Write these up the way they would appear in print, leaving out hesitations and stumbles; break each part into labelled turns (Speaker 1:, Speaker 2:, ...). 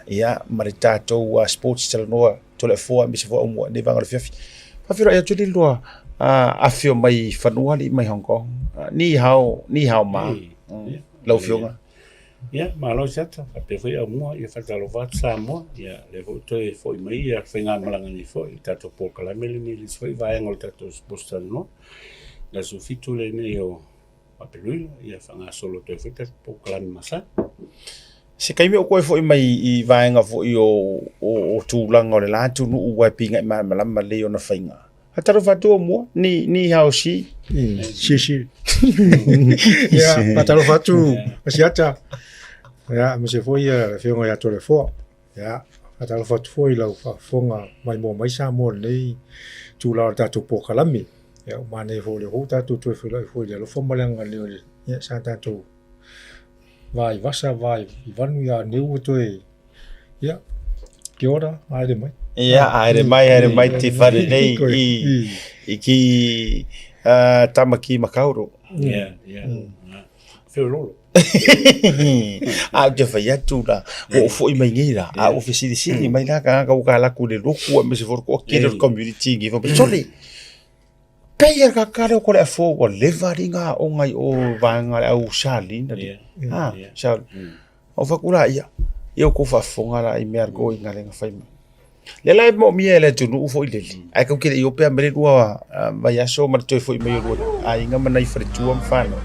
Speaker 1: ia marita to sports tell no to le fo mi se fo mo ne vanga fifi fa firo ia tuli loa a fio mai fanua li mai Hong Kong ni hao ma lo fio
Speaker 2: ia ma lo sata pe foi a mo ia fa talo va sa mo ia le vo to foi mai ia fenga malanga ni foi tato po kala meli ni foi vai ngol tato sports no la su fitu le ne yo papelu ia fanga solo to foi tato po kala masa
Speaker 1: se kai me ko foi mai I vaenga foi o tulanga o le la tu nu wa pinga ma malama le ona fainga hataro fatu mo ni hao shi
Speaker 3: ya hataro fatu asiata ya me se foi fionga ya to le fo ya hataro fatu foi la fonga mai mo mai sa mo le tu la ta tu po kalami ya mane fo le ho ta tu foi le fo malanga le ya sa ta tu vai vasa vai vanu ya neu to ya kia ora aere mai
Speaker 1: ia aere mai te whare nei I ki tamaki makauro
Speaker 2: ia feo lolo
Speaker 1: a te whai atu la o fo I mai ngira a o fesiri mai la ka uka laku le roku me se for ko kire community ngi fo soli Peier ka kare ko le fo o levaringa o ngai o vanga au sali na sal o fakula ia eu ko fa fonga la I me argo I ngale nga fai le lai mo mi ele tu nu fo I leli ai ka kire yo pe mere rua vai aso mar toi fo I me rua ai nga mana I fritua mfano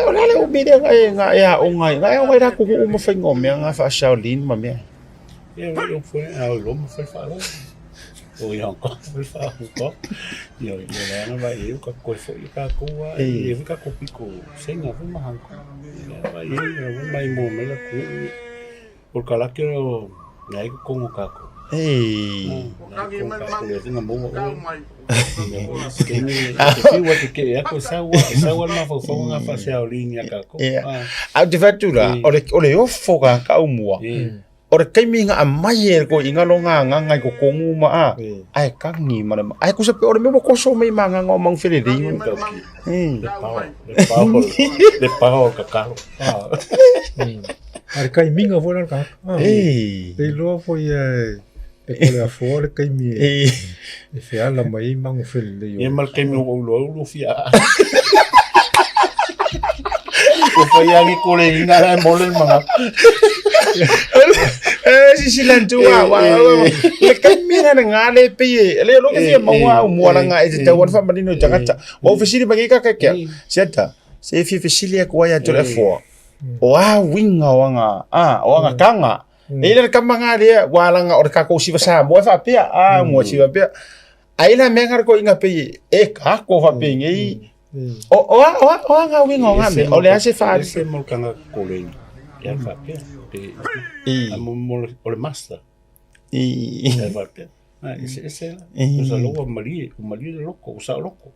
Speaker 1: o le o mi nga ya o ngai ra ku o mo fai ngom nga fa Shaolin ma me
Speaker 2: ia o foi ao lo mo fai fa o Hong Kong foi fa Hong Kong yo le vai eu ka ko foi ka ko e ka ko pico senga foi ma Hong Kong vai eu mai mo me la ku por kala que ngai ko mo ka ko le mo que wa que ya ko sa wa ma fo nga fa Shaolin ya ka ko
Speaker 1: a de fatura o le ofo ka umua ore kai minga a mai ko inga longa ngai ko kongu ma ai ka ngi ma ai ku se pe ore me ko so me manga ngo mang fere ri
Speaker 2: de pao ka ka
Speaker 3: ai kai minga vola ka e lo foi e ko le fo le kai mi e fe ala mai mang fere
Speaker 2: e mal kai mi lo fia o foi ani ko le inga la mole manga
Speaker 1: si lantua wa le kamina nga le pe le lo ke ma wa mo nga e te wa fa manino jakata o fisili ba ka ka seta se fi fisili ko ya to le fo o a winga wanga kanga e le kamanga le wa nga o ka ko si sa mo fa pe mo si pe ai la mengar ko inga pe e ka ko fa pe ngi o nga winga nga me o le ase fa
Speaker 2: se mo kanga ko le ya fa pe o le master ya fa pe ese la logo mali de loco usa loco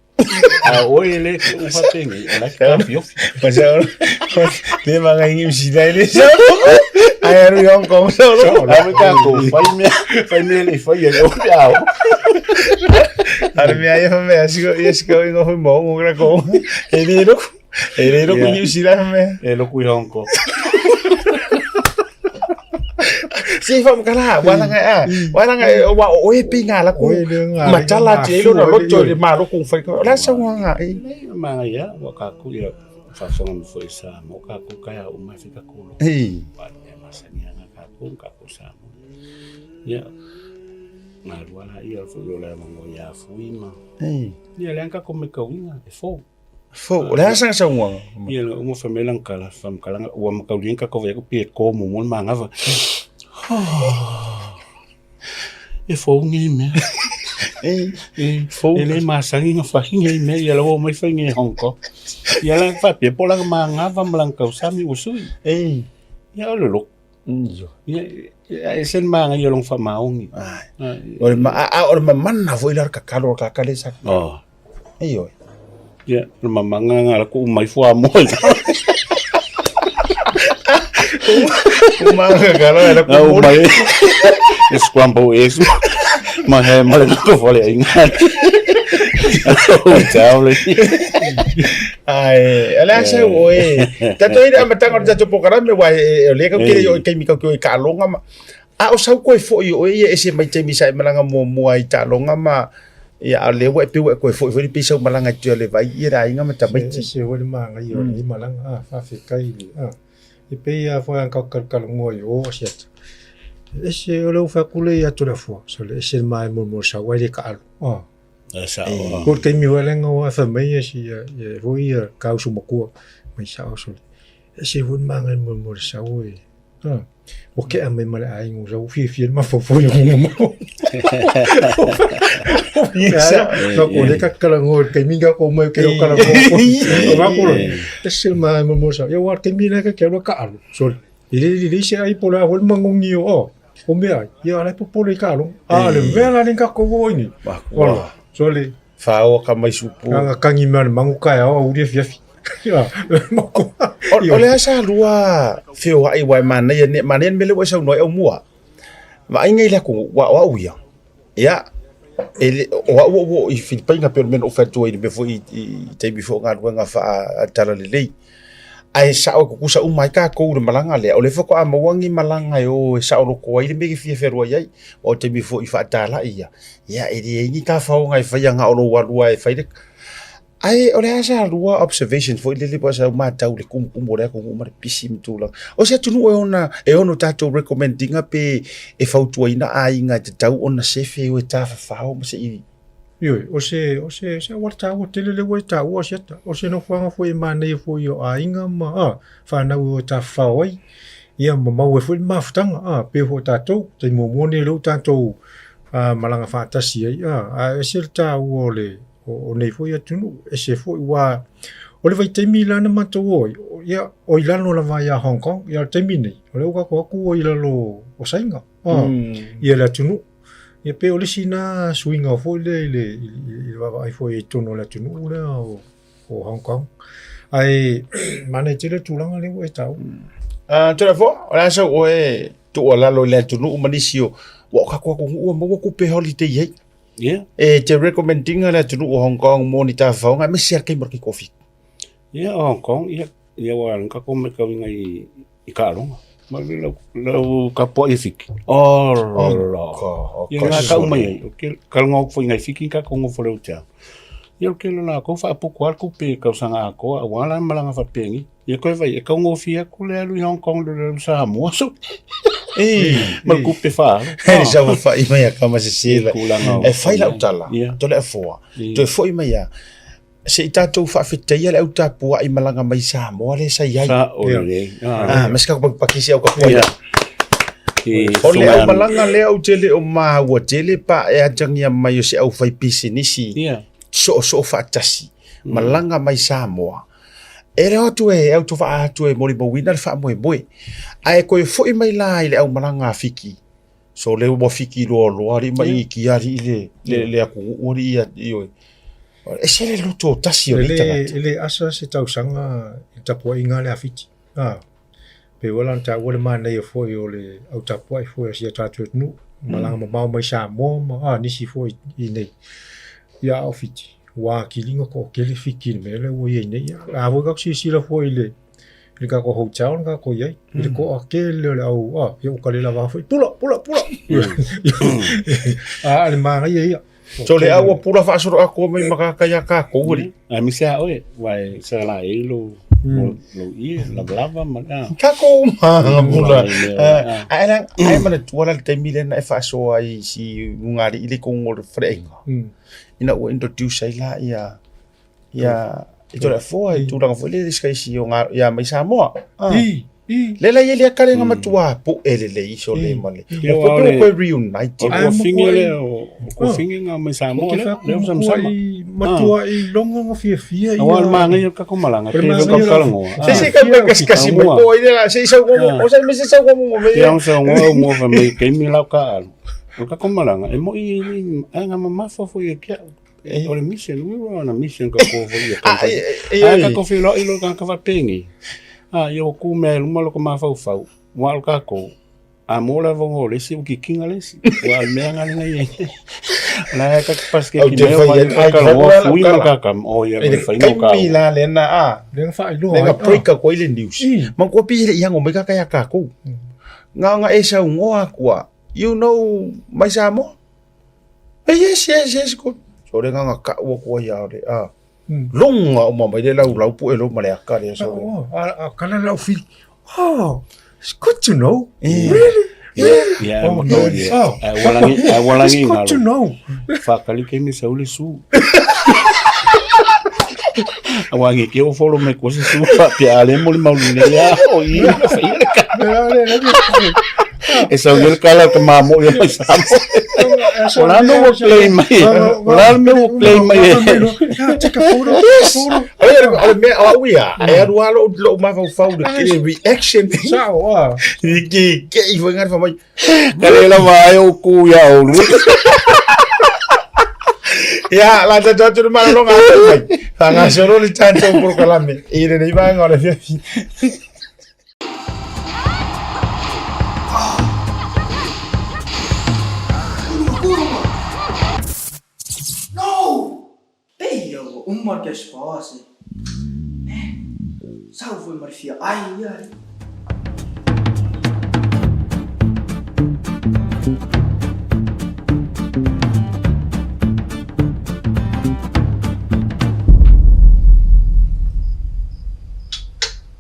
Speaker 2: hoy le un fa pe ngi la ka pio
Speaker 1: pues le van a ir si dai le ai ero Hong Kong solo
Speaker 2: la me ka ko fai me le fai yo piao
Speaker 1: Arme ai fa me así ko ngo fo mo ngra ko e le ko New Zealand me
Speaker 2: e lo ku Hong Kong
Speaker 1: si fa mkala wala nga wa o e pinga la ko machala che lo no lo le ma ro ku fa ko la sa nga
Speaker 2: ma ya wa ka ku ya fa so ngam fo isa mo ka ku ka ya o ma fika ko lo wa ya masania nga ka ku sa mo ya na wala ia fo yo la mo ya fuima ya le ka ko me ka winga e fo
Speaker 1: la sa sa nga
Speaker 2: ya mo famela kala fam kala wa ma ka winga ko ve ko pe ko mo mo ma nga va e fo ngi me fo ele masangi nga fa ngi me ya lo mai fa ngi Hong Kong ya la fa pe po la ma nga va mlang ka usami usui ya lo yo ya esen ma nga yo long fa ma ngi
Speaker 1: or ma manna fo ilar ka kalo ka kale sa yo
Speaker 2: ya ma nga ko mai fo mo
Speaker 1: Umanga kalo era
Speaker 2: ko mai scramble eggs ma he ma le ko fole inga Tau le.
Speaker 1: Ai, ala sa oe. Tato ina matanga tato pokara me wa le ka kire yo kai mi ka ko ka longa ma. A o sau ko fo yo e ese mai te mi sai malanga mo ai ta longa ma. Ya le wa pe ko fo pe sau malanga tu le vai ira inga ma ta mai.
Speaker 3: Se wa ma nga yo ni malanga fa fe kai e pe ia fo an ka mo yo set. Ese o lo fa kule ya toda fo. So le ese mai mo sa wa le ka
Speaker 2: Sa.
Speaker 3: Ko ke mi wala nga wa fa mai si e voi ka su mo ko mai sa so. Ese won ma nga mo sa we. O ke a me mala ai ngo so fi ma fo yo mo. Isa no ko le ka kala ngo ke mi ga ko mo ke ro kala ko. O va ko. Ese ma mo sa. Yo wa ke mi na ke ro ka so. Ile se ai po la wol mangongi o. O me ai. Ia la po le ka lo. Le vela ni ka ko go ni. Wala. So le
Speaker 1: fa o ka mai supu.
Speaker 3: Nga kangi man manguka ya o uri fiafi. Ya. Mako.
Speaker 1: O le asa lua feo ai wai mana ia ne mana mele wa sa no e mua. Ma inga ile ko wa uia. Ya. Ele o I Filipina pelo menos oferto ele me foi te before nga fa tala le. Ai sa o ku sa mai ka ko de malanga le o le foko a mawangi malanga yo sa o ko ai me ki fe ro ai o te mi fo I fa tala ia ya ele ni ka fa ngai fa nga o lo wa ai fa ai o le asa lua observation fo le pa sa ma ta le kum mo le ko ma pisim tu la o se tu no e ono tato recommending pe e fa tu ina ai nga te tau ona se fe o ta fa o se I
Speaker 3: Yo, o se warta o tele le weta o se no fanga foi mane foi o ainga ma fa na o ta fa oi ia ma o foi ma ftanga pe ho ta to te mo mone lo ta to malanga fa ta si ai se ta o le o nei foi atunu e se foi wa o le vai te milana ma to o ia o ilano la vai a Hong Kong ia te mini o le ko ku o ilalo o sainga ia la tunu ia pe o le sina swinga fo le ai foi tono la tunu le o Hong Kong ai mane tele tulanga le o tau
Speaker 1: tele fo la so o e to la lo le tunu manisio wa ka ko o mo ko pe holiday ye e te recommending la tunu o Hong Kong mo ni ta fa nga me ser ke mo ki coffee
Speaker 2: Hong Kong ia wa ka ko me ka winga I ka longa ma lo ka po I fik ia nga ka mai ka ngo fo ngai fiki ka ko ngo fo le tia ia ke la ko fa po kwal ku pe ka sanga ko wala malanga fa pengi ia ko vai ka ngo fia ku le lu Hong Kong le sa mo so ma ku pe fa
Speaker 1: sa fa I mai ka ma se sila e fai la utala to le fo to fo I mai se ita to fa fitai le uta po I malanga mai sa mo le sa yai mas ka pa kisi o ka po o le au malanga le au tele o ma wa tele pa e ajangia mai se au fai pisinisi so fa tasi malanga mai sa mo e le tu e au tu fa tu e mori bo wina fa mo ai ko fo I mai la le au malanga fiki so le bo fiki lo ari mai ki ari le aku ori io e se le luto tasi o
Speaker 3: le asa se tau sanga tapo inga le afiti pe wala ta wala mana e foi o le au tapo ai foi sia tatu nu malanga ma mai sa mo ni si foi I nei ya afiti wa kilinga ko ke le fiki me le wo ye nei a vo ka si la foi le ka ko hotel ka ko ye le ko akele le au yo ka le la va foi pula le ma ye
Speaker 1: so le awa pula fa so ako mai makakaya ka ko uri
Speaker 2: a mi sa oe vai sa la lo I la blava ma
Speaker 1: ka ko ma pula ai mana tuala te milen e fa so ai si ngari ile ko ngol frenga ina o introduce ai la ia ito la fo ai tu la fo le skai si o nga ia mai sa mo le la ile ka le matua po ele le iso le male o ko reunite
Speaker 2: o fingele o finginga mai sa mo le sam sama
Speaker 3: matua I longo fia
Speaker 2: awal manga ka ko malanga te ko kalango
Speaker 1: se ka kasi mo ko ile la se o sa me se sa mo me
Speaker 2: yang sa mo fa me ke mi la ka ka ko malanga e mo I anga mama fo fo ye kia o le mission we were on a mission ka ko fo ye ka ko filo ilo ka fa pengi yo ku me lu malo ko ma fa wa ka ko a mo la vongo le si ki kinga le si wa me nga ngai La ka pas ke
Speaker 1: Au
Speaker 2: ki
Speaker 1: te
Speaker 2: me
Speaker 1: whai
Speaker 2: wa
Speaker 1: ai
Speaker 2: ka
Speaker 1: ka
Speaker 2: lo
Speaker 1: wala
Speaker 2: fui
Speaker 1: kala.
Speaker 2: ma ka kam o ia
Speaker 1: Ele
Speaker 2: whai no ka.
Speaker 1: kai mi la lena
Speaker 3: Lenga fa ilo.
Speaker 1: lenga prika ko ile news man ko pi ile yang o me ka ya ka ko nga esa ngoa kwa you know mai sa mo yes ko so le nga ka wo ko ya le longa o mai le lau pu e lo male ka le so
Speaker 3: Kana la fi. Oh, it's good to know.
Speaker 2: Yeah,
Speaker 3: Oh,
Speaker 2: no,
Speaker 3: no.
Speaker 2: yeah.
Speaker 3: Oh.
Speaker 2: Walangi
Speaker 3: It's good to know.
Speaker 2: Whakali ke ni sa ule su. Awangi ke o folo me ko su pa pia ale mo le maulune ya o i na whaia ka. E sa ule kala ka mamo ya mai sa mo. Wala me wo play mai. Wala me wo play mai.
Speaker 3: Take a photo.
Speaker 1: ale me a uia e anu alo lo ma fa de ke reaction
Speaker 3: Ciao.
Speaker 1: ke i foi ngar fa mai
Speaker 2: Kale la vai o ku ya o.
Speaker 1: ya la ta tu ma lo nga mai fa nga solo le tanto por kalame e re nei va ngore fi
Speaker 4: Uma que esposa. Salve, Marfia. Ai.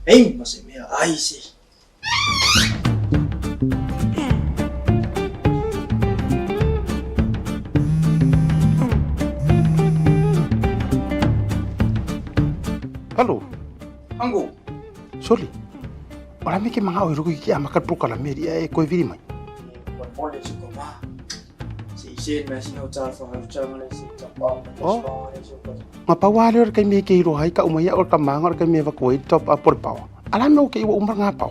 Speaker 4: Ei, mas é minha. Ai, sim.
Speaker 1: Halo,
Speaker 4: Anggo.
Speaker 1: Soli. Ora me ke manga o ruku ki ama ka pro kalame e ko viri mai.
Speaker 4: Boleh suka mah. Si Isin masih nak cakap macam mana si cakap.
Speaker 1: Oh. Ma pa wale or kai me ke ro hai ka umaya or ka manga or kai me va ko top up por pau. Ala me o ke o umar nga pau.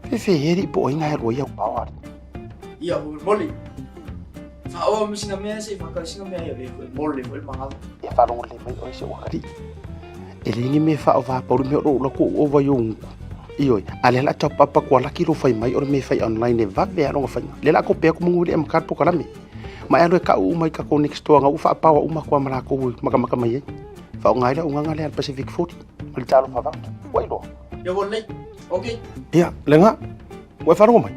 Speaker 1: Fe heri po inga ro ya pau.
Speaker 4: Iya, boleh. Fao mesti ngambil sih, maka sih ngambil ya. Boleh mahal.
Speaker 1: E fa ro le mai o se o kari. Ele ni me fa o va por me ro ko o va yung. Iyo, ale la top up ko la ki ro fai mai or me fai online e va be ro fai. Le la ko pe ko munguli am kar po kalame. Ma alo ka u mai ka ko next to nga u fa pa wa uma ko mara ko maka mai. Fa ngai la unga ngale al Pacific 40. Mal talo fa va. Wai lo.
Speaker 4: Ya boleh. Okey.
Speaker 1: Iya, lenga. Wai fa ro mai.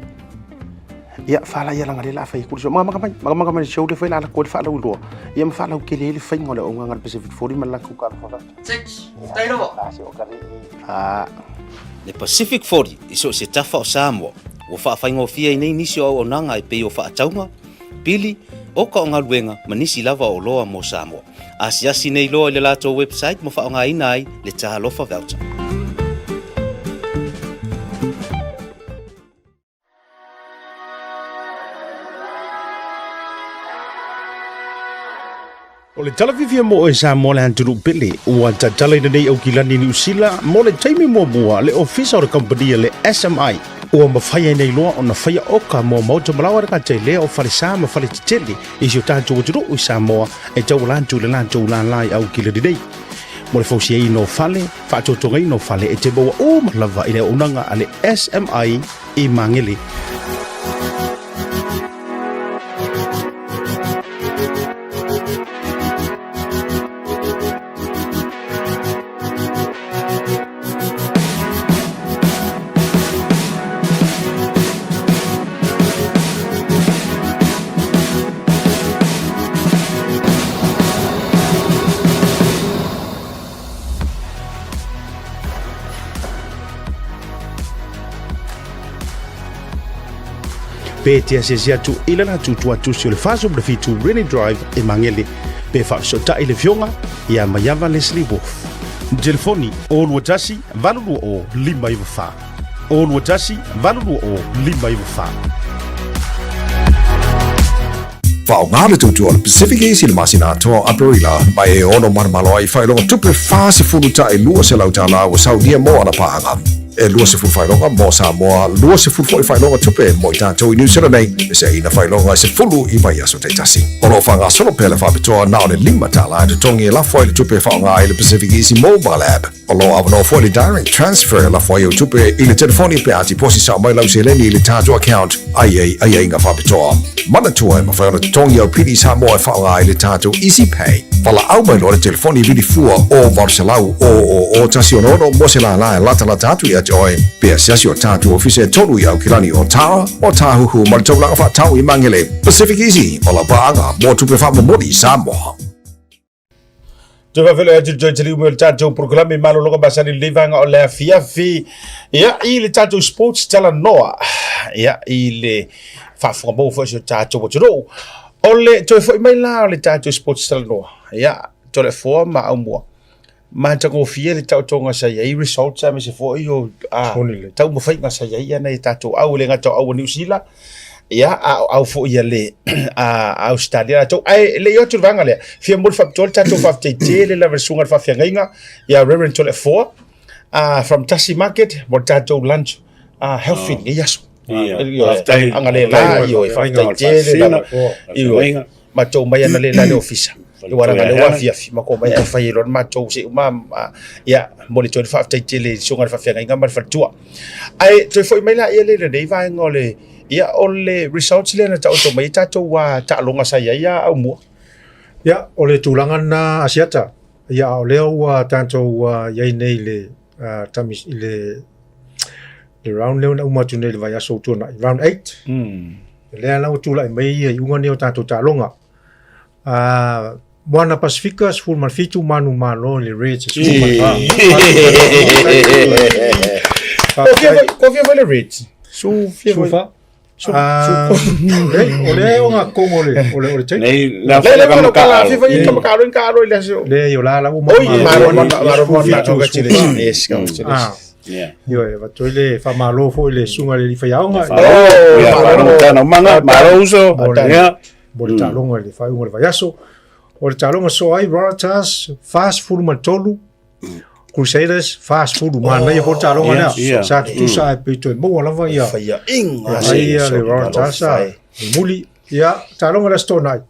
Speaker 1: Iya, fa la ya la ngale la fai ku so maka mai show de fai la ko fa la u lo. Ia ma fa la ke le fai ngole unga ngal Pacific 40 mal la ku ka fa va.
Speaker 4: Cek. Tai ro.
Speaker 5: Le Pacific 40 iso se tafa o Samoa o whaafaingo fia i nei nisi o nanga e pei o whaataunga pili o ka o ngā ruenga manisi lava o loa mo Samoa asiasi nei loa le lato website mo whaonga ina ai le taha lofa voucher.
Speaker 1: O le talavivia mo e sa mo le anturu pele ua tatala ina nei au kilani ni usila mo le taimi mo mua le ofisa o le company le SMI ua mawhaia nei loa o na whaia oka mo mauta malawa raka te lea o whare sa ma whare titele i sio tātou aturu i Samoa e tau lantu le lantu lanlai au kilani nei. Mo le fausia i no whale, whaatotonga i no whale e te baua o malava i le unanga a le SMI i Mangele. Pe te asesia tu ila la tu si o le faso le fitu Rainy Drive e Mangele pe fa so ta ile fionga ia Mayava Leslie Wolf. Telefoni o luatasi valulu o lima iwa fa. O luatasi valulu o lima iwa fa.
Speaker 6: Whaongare tutu o le Pacific Easy le masina toa Aperila mai e ono marmalo ai whailonga tupe whase furu ta e lua se lau tala o saudia mo ana pāanga. e lua se fulwhailonga mo Samoa, lua se fulwhailonga tupe mo i tātou i New Zealand nei, e se ina whailonga se fulu i vai aso te tasi. O lo whanga solo pele whapitoa na o le lima tala e te tongi e lafo i le tupe whaonga i le Pacific Easy Mobile App. O lo awano fo le direct transfer e lafo i o tupe i le telefoni pe ati posi sa mai lau se leni i le tātou account ai inga whapitoa. Mana tua e mawhaona te tongi au pidi Samoa e whaonga i le tātou Easy Pay. Wala au mai lo le telefoni vili fua o Varselau o tasi o nono mo se la e lata atu i ati oe. Pea siasi o tātou ofise e tolu i au kilani o Tara o Tāhuhu ma le taulanga whatau i mangele. Pacific Easy o la baanga mo tupe whamomori Samoa.
Speaker 1: Tuka vele atu joe tali ume le tātou programi malo loka basani levanga o le fiafi. Ia i le tātou sports tala noa. Ia i le whafunga mou fwasi o tātou o tiro. O le toi fwoi mai la o le tātou sports tala noa. Ia tole fua ma au mua. Ma tango fie le tau tonga sa iei results a me se fwoi o tau ma whainga sa iei ana i tātou au le ngata au New Zealand. Ia au fwoi a le Australia tau. Ai le iotu vanga lea. Fia mul whapitol tātou whapitei le la versunga le whawhia ngainga. Ia Reverend tole fua. From Tassie Market. Mo tātou lunch. Health feed. Ia yasu. Anga le la i o e whapitei le la. Ma tau mai ana le la le ofisa. I waranga le wafiafi ma ko mai e fai lor ma tou se uma ia mo le tōi whaftai le sunga le whawhianga inga ma le whatua. Ai tōi fwoi mai la ia le nei vai ngole ia o le results le na tau tō mai tātou wa ta'alonga sa ia au mua.
Speaker 3: Ia o le tūlanga na asiata. Ia o leo wa tātou iai nei le tamis i le round leo na umatu nei le vai aso tūna. Round 8. Lea lau tūla i mai i unga ni o tātou ta'alonga. Moana Pasifika se fulman fitu manu malo le Reds se
Speaker 1: Ko fia le Reds.
Speaker 3: Sufa. Ole o nga kongo ole te.
Speaker 2: Nei la
Speaker 1: le kala fia fai ka makaro in karo ile so.
Speaker 3: Le yo la uma.
Speaker 1: Oi maro na toga chile es ka chile.
Speaker 2: Yeah.
Speaker 3: Yo e va toile fa malo fo ile sunga le fa yaonga.
Speaker 2: Maro tano manga maro uso. Ya.
Speaker 3: Bolita longa le fa unga le va yaso. O le talonga so ai Waratahs fast food matolu Crusaders fast food mana ia por talonga na sa tu sa pito mo lava ia
Speaker 1: fa ia inga
Speaker 3: ia le Waratahs muli ia talonga la stona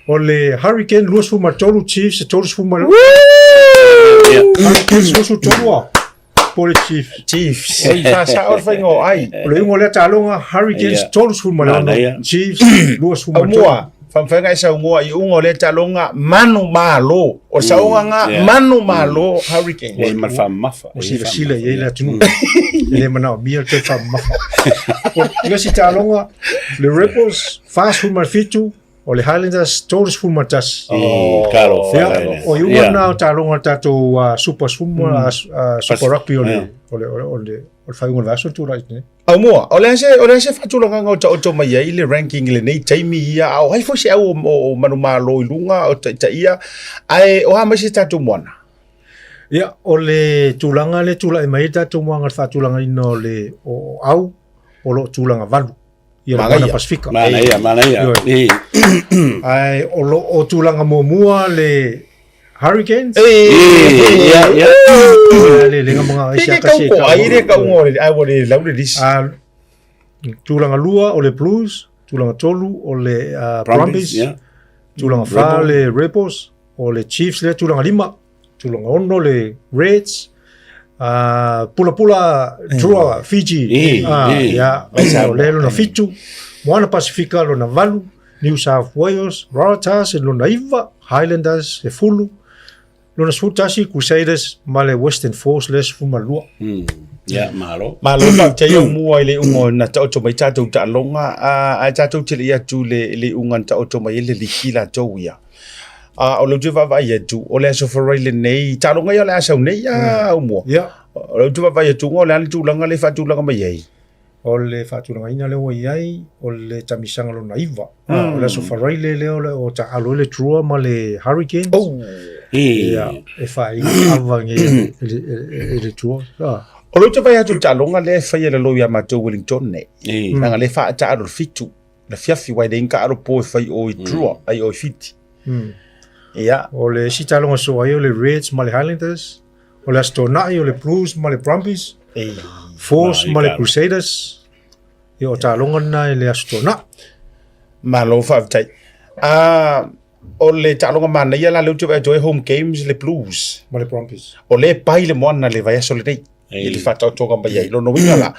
Speaker 3: o le Hurricane luas fu matolu Chiefs todos fu mal Hurricanes luas fu tolu por le Chiefs
Speaker 1: oi sa or fa ngo ai
Speaker 3: o le ngo le talonga Hurricanes todos fu mal Chiefs luas fu matolu
Speaker 1: Famfenga isa ungoa i ungo le talonga manu malo. O saunga nga manu malo Hurricane.
Speaker 2: Le malfa mafa.
Speaker 3: O sila ye la tunu. Le mana mia te fa mafa. O si talonga le Rebels fast full marfitu o le Highlanders todos full martas.
Speaker 2: Claro.
Speaker 3: O yunga na talonga tato super summa super rugby o le fai un vaso tu right ne.
Speaker 1: Au mua, o le se fatulanga ngau ta mai ai le ranking le nei taimi ia au hai fo se au o manu malo i lunga o ta ia ai o ha mai se tatu mona.
Speaker 3: Ia o le tulanga le tula mai tatu moanga fatulanga ino le o au o lo tulanga valu. Ia le Pasifika.
Speaker 2: Mana ia.
Speaker 3: Ai o tulanga mua le Hurricanes?
Speaker 2: Ia.
Speaker 3: Le mga
Speaker 1: Ike kau aire kau ngore ai wole laure dis.
Speaker 3: Tulanga lua o le Blues, tulanga tolu o le Brumbies, tulanga fa le Rebels, o le Chiefs le tulanga lima, tulanga ono le Reds, pula Drua Fiji, ya o le lona fitu, Moana Pasifika lona valu, New South Wales, Waratahs e lona iwa, Highlanders e fulu, lona sutasi Crusaders ma le Western Force les fumalua.
Speaker 2: Ya malo.
Speaker 1: Malo fa te yo mua ile ungo na ta oto mai tatou ta longa a tatou te ia tu le unga ta oto mai le likila toia. O lo tuva vai tu o le so for le nei ta longa ya le so nei ya mo.
Speaker 3: Ya.
Speaker 1: O lo tuva vai tu o le tu langa le fa tu langa mai ai.
Speaker 3: O le faturanga ina le waiai o le tamisanga lo naiva. O le so farai le o ta alo le trua ma le Hurricanes. Ia e fai avange le trua.
Speaker 1: O lo te vai atu talonga le fai le loia matou Wellington ne. Nanga le fa ta aro fitu. Le fiafi wai le inka aro po fai o i trua ai o fiti. Ia.
Speaker 3: O le si talonga so ai o le Reds ma le Highlanders. O le Astonai o le Blues ma le Brumbies. Force ma le Crusaders e o talonga na le Astona
Speaker 1: malo whaatai. O le talonga mana ia la leu te joy home games le Blues.
Speaker 3: ma le Brumbies.
Speaker 1: O le pai le moana le vai aso le nei. I le whatau toka mai ai. Lono winga la.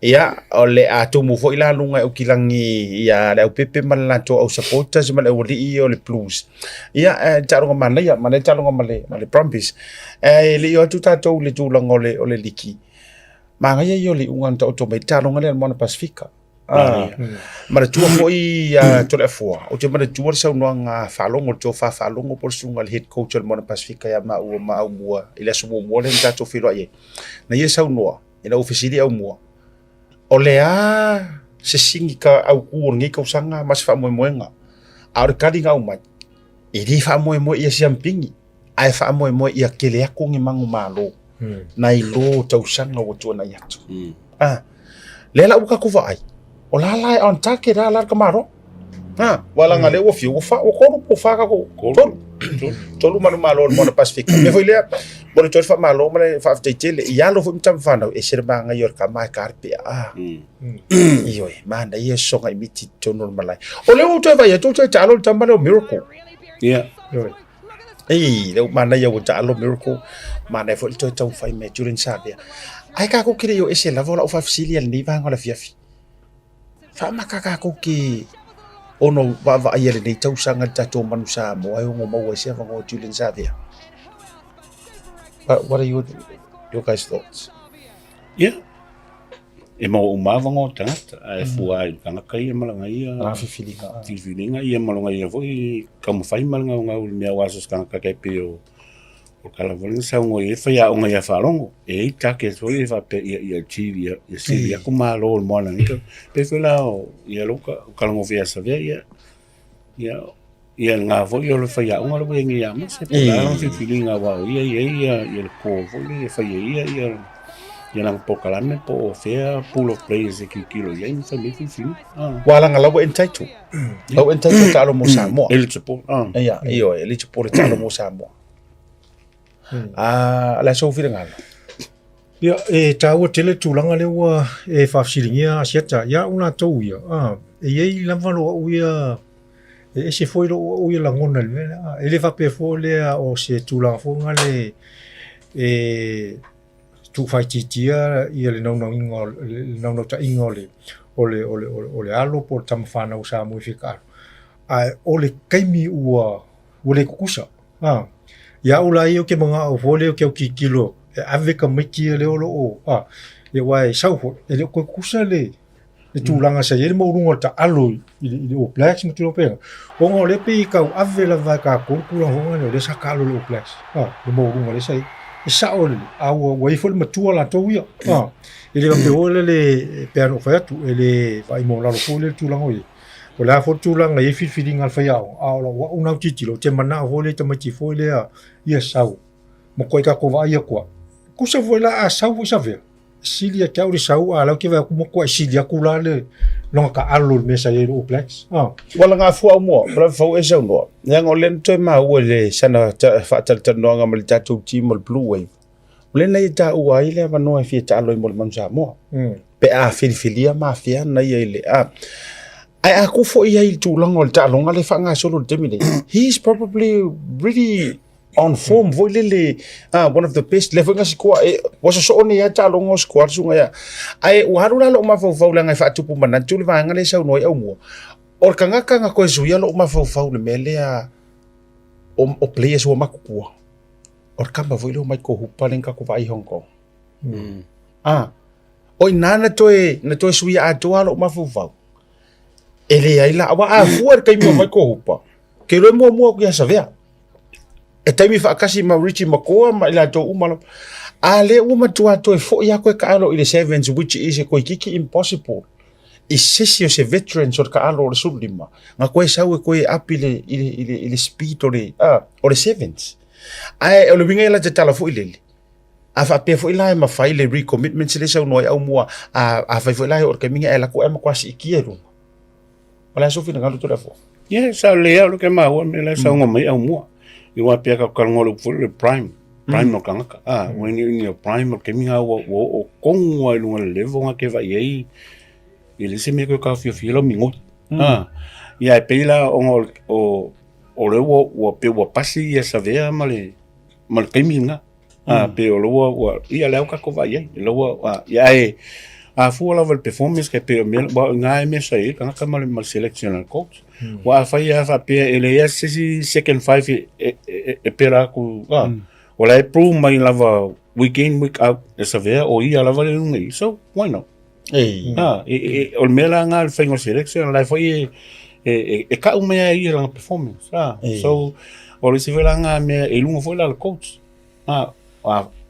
Speaker 1: Ia, o le a tumu fo ila lunga o kilangi ia le au pepe ma la to au supporters ma le uri o le Blues. Ia, talonga mana ia, ma le talonga ma le Brumbies. Le i o tu tatou le tūlanga o le liki. Manga ia i o le unga ta o to mai talonga le moana Pasifika. Ma le tua foi tole afua. O te ma le tua sa unanga whalongo to whalongo por sunga le head coach o le moana Pasifika ia ma au mua. Ila so mua le tatou whiroa ie. Na ia sa unua. Ina ofisiri au mua. O lea se singi ka au kua ngi ka usanga mas wha moenga. Aore kari ngau mai. I ri wha moe ia siampingi. Ai wha moe ia kele ako ngi mangu malo. Na i lo tau sanga o tua na iatu. Lela uka kuwa ai. O la lai on take ra la kamaro. Wala ngale o fiu o koru po fa ka ko. Tolu manu malo mo Pasifika. Me foi le mo le fa malo mo le fa tele ia lo fu tam fa no e ser banga yor ka mai karpe Iyo manda ia so ngai miti tono malai. O le o to vai to talo tambalo miracle.
Speaker 2: Yeah.
Speaker 1: Le mana ia o talo miracle. Mana foi to tau fai me during sabia. Ai ka ko kire yo ese la vola o fa fisilia ni va ngola fiafi. Fa makaka ko ki ono va ia le tau sanga tato manusa mo ai ngo mo ese va ngo during sabia. What are your guys' thoughts?
Speaker 2: Yeah. E mo umava ngo tangata ai fuai kanga kai malanga ia fifilinga ia malanga ia foi kamu fai malanga nga me wasos kanga kai peo o kala volin sa ngo e fa ya nga ya falongo e ta ke so e fa pe ia chivi ia si ia kuma lo mo na nito pe fela ia loka kala ngo via sa via ia nga vo yo lo fa ya nga lo ngi ya ma se la fifilinga wa ia le ko vo ia fa ia ia lang po kalame po fair pool of players ki kilo ia in family fin
Speaker 1: wala ngala wo entitled lo entitled talo mo Samoa
Speaker 2: eligible
Speaker 1: ia io eligible talo mo Samoa la so fi ngala
Speaker 3: ia e taua tele tulanga le wa e fasilingia asiata ia una tau ia e ei lava lo ia e se foi lo ia la ngona le ele fa pe fo le o se tulanga fo ngale tu fai titia ia le nau ta ingole ole alo por tam fana o sa mo fika ai ole kaimi ua ole kukusa ya ula io ke manga o vole ke o kilo ave ka miki le o e wai sau ele ko kukusa le tu langa sa ele mo runga ta alo i o blacks mo tu pe o ngole pe ka ave la va ka ko ku ho le sa ka lo o blacks le mo runga le sai saol au wai fol matua la toia ele pe ole le per o fa tu ele vai mo la lo le tu lango o la fo tu langa e filing al fa ya au la una titilo te mana o le te mati fo le ia sau mo ko ka ko va ia ko ku se vola a sau sa ve silia ka o sau ala ke va mo ko silia ku la le no ka alo me sa o blacks
Speaker 1: wala nga fu mo bra fo e sa no yang o len to ma o le sana fa ta no nga mal ta tu ti mo blue wave le nei ta o ai le va no e fi ta lo mo man sa mo pe a filia ma fia na ia le ai aku fo ia il tu long ol ta long ale fa nga solo te mine he's probably really on form voilele one of the best level nga squad was so on ya ta long squad sunga ya ai u harula lo ma fo fo la nga fa tu pu mana tu le va nga le sa no au mo or kanga ko su ya lo ma fo le mele o players o maku or kamba voile o mai ko hupalen ka ko vai Hong Kong oi nana to su ya to lo ma fo ele ai la wa fuar kai mo mai ko hupa ke lo mo ko ya savea e taimi fa kasi ma Richie Makoa ma ila to umalo ale uma tua to fo ya ko ka alo ile sevens which is ko kiki impossible isesio se veterans or ka alo sulima nga ko sa ko apile ile speed or sevens ai o winga la te tala fo ile afa pe fo ila ma faile recommitment se le sa no au mo a fa fo ila or ka minga ela ko em kwasi ikiero wala so fina ngalo to fo
Speaker 2: sa le lo ke ma o me la sa ngo mai au mo i wa pe ka ngolo fo le prime primal kangaka. When you primal ke minga o kongo ai lunga levo nga ke va ye. Ele se me ko ka fio mingo. Ia pela o le o pe o pasi ia sa vea male ke minga. Pe o lo ia le ka ko va ye. Lo ia e a fu la performance ke pe me nga me sai ka mal selectional coach. Wa fa ia fa pe ele ia se second five e pera ku o la pro mai lava week in week out esa vea o ia lava le ngai. So why not? O mela nga al fengo selection la foi e ka o mea ia la performance. So o le se vela nga me e lungo foi la coach.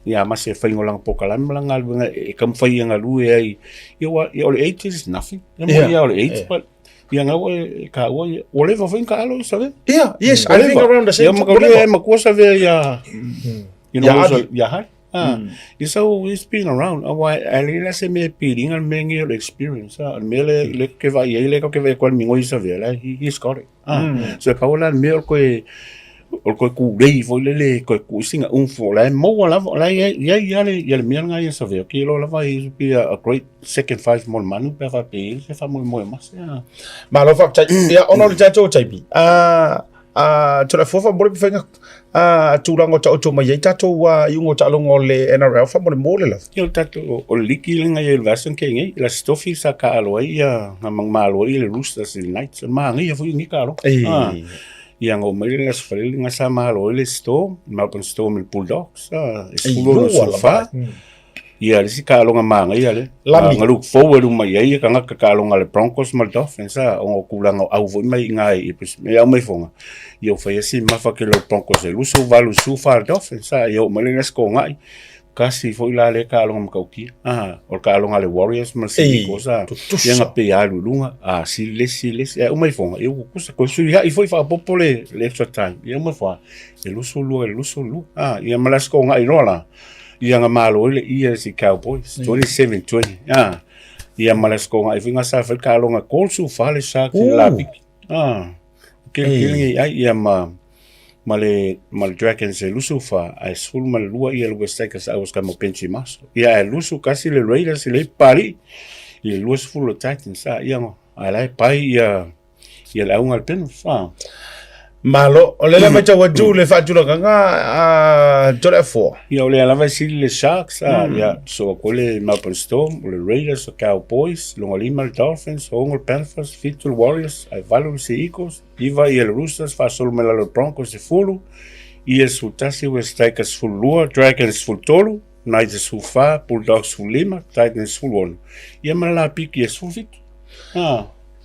Speaker 2: Ya mas e fengo lang po kalam lang al e kam fai nga lu e ai o le 80 is nothing. Ya o le 80 but yang awal ka oleh fafin ka alo sabe?
Speaker 1: Yeah, yes, I think around the same time.
Speaker 2: Ya makuasa ve ya, you know, ya so it's been around. Alila se me piring al mengi el experience. Mele le ke va ye le ke va kwal mingo isa ve la he's got it. So ka wala mel ko o ko ku dei foi le ko ku singa fo la mo la ya le mel nga isa ve ki lo la va is be a great second five more manu pe fa pe se fa mo mas.
Speaker 1: Ma lo fa ya ono le jato chai bi. Tora fofa bole fenga turango ta oto mai tato wa yungo ta longo le NRL fa mo le la.
Speaker 2: Yo tato o liki nga ye version ke ngai la stofi sa ka alo ya ngamang malo le Roosters Knights ma ngai fu ni ka ro. Yang o mai le sfrel nga sa malo le Storm, Melbourne Storm and Bulldogs. Eskulo sofa. Ya le si ka alo nga ma ngai ale. Nga look forward mai ye ka nga ka alo nga le Broncos mal Dolphins o kulanga au vo mai ngai ipis me au mai fonga. Yo foi assim mafa que lo Broncos e luso valu su far Dolphins yo malingas ko ngai kasi foi la le ka longa kauki o ka longa le Warriors mal se cosa yang ape alu lunga siles o mai fonga eu ko su ya e foi fa popole le extra time yo mai fa e luso lu ia malas ko ngai rola ia nga malo le ia si Cowboys 27-20 ia malas ko ngai finga sa fa ka longa ko su fa le sa ki la big Killing ia mal Dragons e lusu fa a sul mal lua ia luas takas aos kamo penchi mas. Ia lusu kasi le Raiders le pari. Ia luas full Titans ia ala pai ia la un alpen fa.
Speaker 1: Malo o le mai tawa du le fa tula kanga tora fo.
Speaker 2: Ia le ala vai sil le Sharks ia so ko le Melbourne Storm, le Raiders, o Cowboys, lo lima le Dolphins, o le Panthers, Fitul Warriors, ai valu se Eagles, iva ia le Roosters fa solo me la le Broncos e fulu. Ia su tasi West Tigers full lua, Dragons full tolu, Knights full fa, Bulldogs full lima, Titans full one. Ia mala piki e full fit.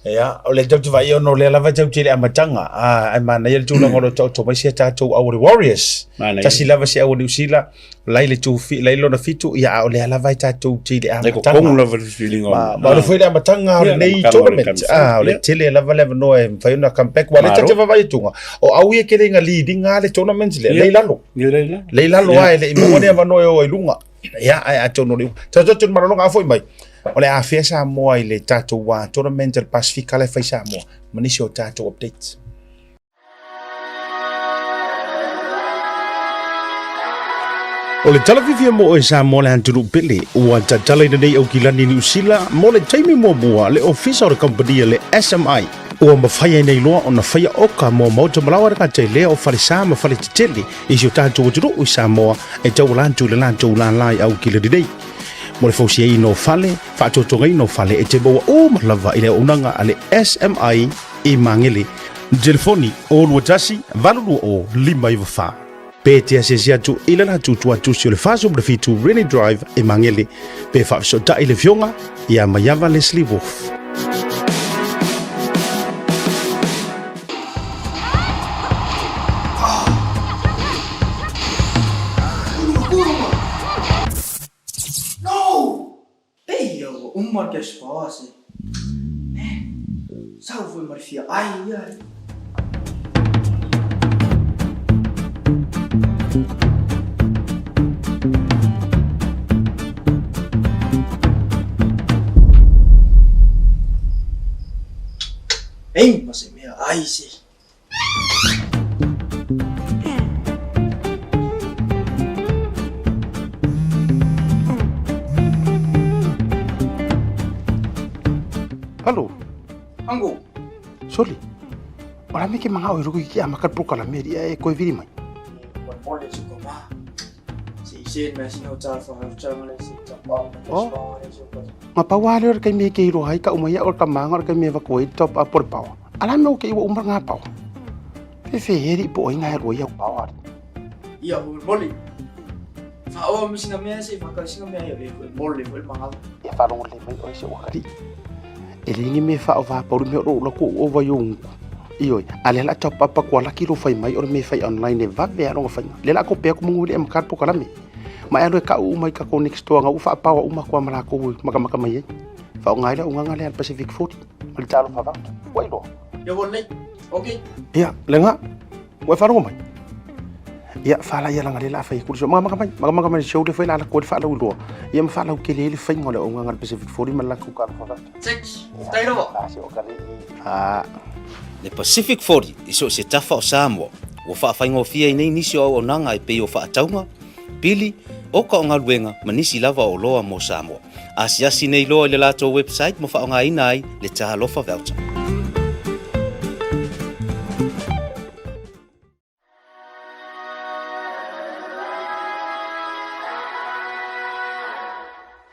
Speaker 1: Ya, oleh jauh vai ono le lava jauh cili amatanga. Ai mana ia tu lango to mai sia tatou au Warriors. Tasi lava sia au New Zealand. Lai le tu fi lai lona fitu ia oleh lava tatou cili amatanga.
Speaker 2: Kong lava feeling on.
Speaker 1: Ma lo foi le amatanga nei tournament. Oleh cili lava leva no e fai una comeback wala tata vai tunga. O au ia kele nga leading le tournament le lalo. Le lalo ai le imone va no e lunga. Ya ai atono le. Tata marano nga foi mai. Oleh afia Samoa i le tatou wa tournament el Pacific le fai Samoa manisi o tatou updates. O le talavivia mo e Samoa le anturu pele ua tatala ina nei au kilani New Zealand mo le taimi mua le ofisa o le company le SMI ua mawhaia nei loa o na whaia oka mo mauta malawa raka te lea o whare sa ma whare titele i si o tatou aturu i Samoa e tau lantu le lantu lanlai au kilani nei. Mo le fausia i no fale, whaatotonga i no fale e te maua o malava i le unanga ale SMI i mangele. Telefoni o lua tasi, valulu o 5 wha. Pe te asesi atu i le natu tuatusi o le faso mre fitu Rainy Drive i mangele. Pe whaafisota i le fionga i a Mayava Leslie Wolf.
Speaker 4: Uma que esposa. Salve, Marfia. Ai. Ei, mas é minha. Ai, sim.
Speaker 1: Halo.
Speaker 4: Anggo.
Speaker 1: Soli. Ora me ke manga o ruku ki ama kat pro kala me e ko viri mai.
Speaker 4: Mole suka ba. Si isen mas no ta fa ha cha male si ta ba.
Speaker 1: Mapawale or kay me ke ro hai ka umaya or ka manga or kay me va ko top up por pau. Ala me o ke umar nga pau. Fe heri po inga ro ya pau.
Speaker 4: Iya mole. Fa o mi singa me si fa ka singa me ya ko mole ko manga.
Speaker 1: E fa ro le mai o se o kari. Ele me fa o va por me ro ko o va yung. Iyo, ale la top up ko la kilo fai mai or me fai online e va be ro fai. Le la ko pe ko munguli am kar po kala me. Ma alo ka u mai ka ko next to nga u fa pa u ma ko mala ko maka mai. Fa ngai la unga le Pacific 40. Mal talo fa ba. Wai lo.
Speaker 4: Ya boleh. Okay.
Speaker 1: Iya, lenga. Wai fa ro mai. Iya, fa la ya la ngai la fai ku so maka mai show de fai la ko fa la u lo. Ia ma fa la ke le fai ngole unga ngal Pacific 40 mal la ku ka fa ba.
Speaker 4: Check. Tai lo.
Speaker 5: Le Pacific 40 iso se tafa o Samoa ua faafaigaofia i nei nisi o auaunaga e pei o faatauga pili o ka o galuega ma nisi lava o loa mo Samoa asiasi nei loa i le latou website mo faaogāina ai le talofa voucher.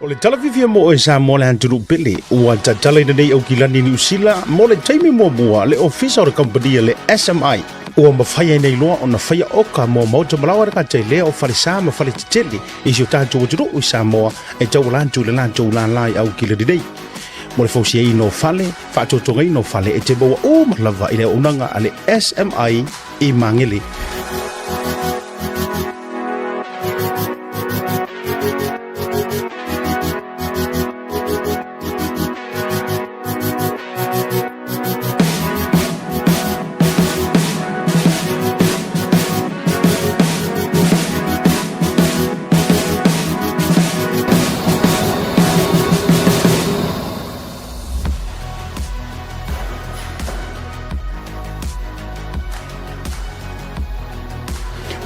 Speaker 1: O le talawhivia mo e sa mo le hanturu pele ua tatala ina nei au kilani ni usila mo le taimi mo mua le ofisa o le company le SMI ua mawhaia nei loa o na whaia oka mo mauta malawa ka te lea o whalisa ma whale titele i si o tātou aturu i Samoa e tau lantu le lantu lanlai au kilani nei. Mo le fausia i no whale, whaatotonga i no whale e te baua o malawa i le unanga a le SMI i Mangele.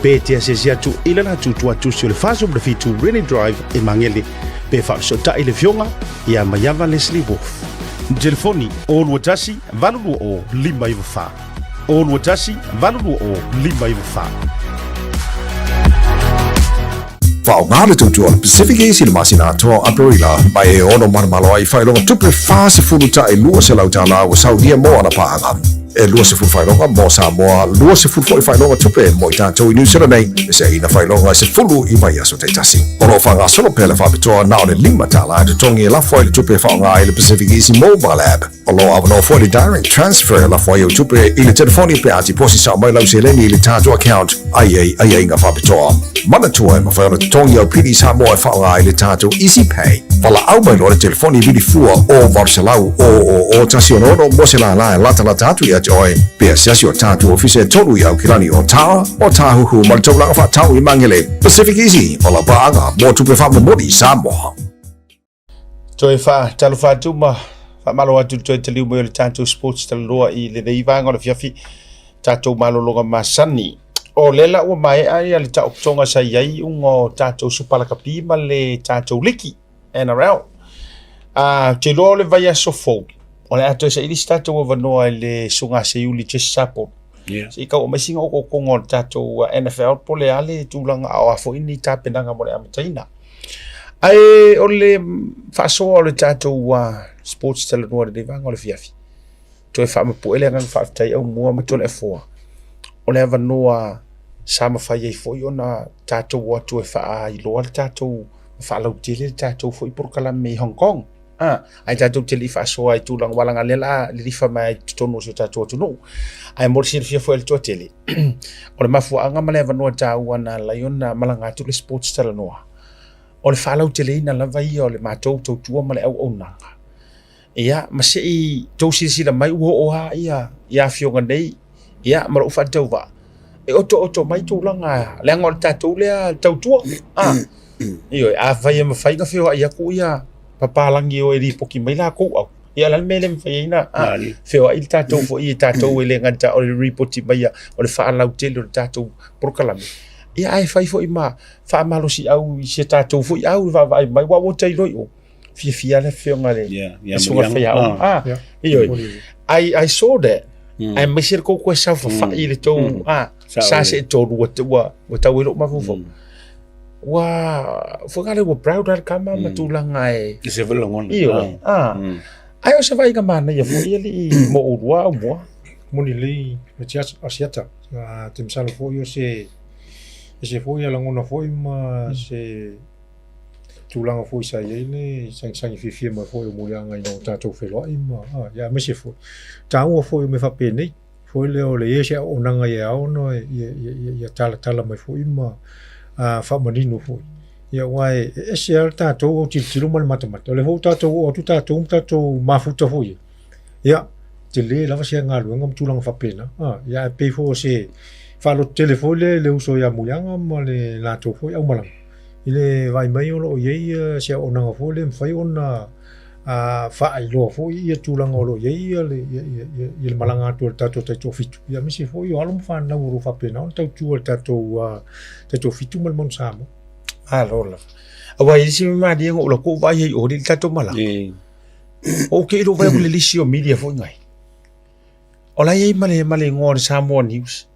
Speaker 1: Pe te asesi atu ila la tutu atu si o le faso le fitu Rainy Drive e Mangele. Pe whaaso ta i le fionga ia Mayava Leslie Wolf. Telefoni o luatasi valulu o lima iwa wha. O luatasi valulu o lima iwa wha.
Speaker 6: Whaonga le tutu o le Pacific Easy le masina atoa Aperila mai e ono marmaloa i whailonga tupe whaase furuta e lua se lautala o Saudia mo ana paanga. E lua se fulu whailonga mo Samoa, lua se fulu whailonga tupe mo i tātou i New Zealand nei, e se ina whailonga se fulu i mai aso te tasi. Ono whanga solo pele whapitoa nao le lima tala e tongi e lafo i le tupe whaonga i le Pacific Easy Mobile App. Ono avano fo le direct transfer lafo i o tupe i le telefoni pe ati posi sa mai lau se leni i le tātou account ai inga whapitoa. Mana tua e mawhaona tongi au pili Samoa e whaonga i le tātou Easy Pay. Wala au mai lo le telefoni vili fua o Varselau o tasi ono mo se la e lata atu i oi pe asiasi o tātou ofise tolu i au kilani o tawa o tāhuhu ma le taulanga whaatau i Mangele. Pacific Easy o la baanga mo tupe whamamodi Samoa.
Speaker 1: Toi wha talo whātu ma whamalo atu toi te liu mo le tātou sports talo roa i le neivanga o le fiafi tātou malolonga masani. O lela ua mai ai ale ta optonga sa iai ungo tātou supalakapi ma le tātou liki NRL. Te loa le vai aso fau. O le ato sa ili tātou wanoa le sunga se iuli te sapo. Se ika o maisinga o kongo le tātou NFL po le ale tūlanga au afo ini tāpenanga mo le amataina. Ai o le whaasoa o le tātou sports talanoa le nevanga o le fiafi. Toi whaamapu ele ngang whaafitai au mua matone e fua. O le avanoa sa mawhai ei foi ona tātou atu e wha i loa le tātou whaalau tele le tātou foi porkala me Hong Kong. Ai tātou tele i whaasoa i tūlang walanga lela le rifa mai tutono si tātou atu no. Ai mori si rifia foi le tua tele. O le mafua anga male avanoa tāua na laiona malanga atu le sports talanoa. O le whaalau tele ina lava ia o le mātou tautua male au nanga. Ia, mase i tau sila mai ua oha ia fionga nei. Ia, mara ufa tau wa. E oto mai tūlanga leanga o le tātou lea tautua. Iyo, a vai ma fai ka feo ia ku ia papalangi o e ripoki mai la ku au. Ia la mele me fai ina. Feo i tātou fo i tātou e le nganta o le ripoti mai o le whaalau tele o le tātou porkalami. Ia ai fai fo i ma whaamalosi au i se tātou fo i au vai mai wa wotai loi o. fia le fionga le
Speaker 2: ya
Speaker 1: sunga fia
Speaker 3: Yeah.
Speaker 1: iyo I saw that ai mesir ko sa fa ile to sa se to wa ta wilo ma fu wa fo ngale wa proud ar kama matulanga e
Speaker 2: se velo ngon
Speaker 1: iyo ai o se vai ka mana ya fo ile mo urwa mo
Speaker 3: Moni lei me tia asiata tim sala fo yo se fo ya langona fo ma se tulanga fo sa ye ne sang fi ma fo mo ya ngai no ta to fe lo ma ya me se fo ta o fo me fa pe nei fo le o le ye se o nanga ya o no ya tala mai fo ma fa manino fo ya wai e se ta to o ti mal mata le fo ta to o tu ta to ma fu to fo ya te le lava sia ngā luenga mtulanga whapena. Ia e pei fo se whalo telefone le uso ia mulianga ma le lato fo au malang. I le vai mai ono o iei sia onanga fo le mwhai ona whaai loa fo ia tūlanga o lo iei le malanga atu al tato taito fitu. Ia misi fo i o alo mwhana uro whapena on tau tu al taito fitu malmon samo.
Speaker 1: Lola. Awa isi madi ngo lo ko vai o di tato malang. O ke ro vai le lisi o media fo ngai. Ola ye male ngor Samoa News.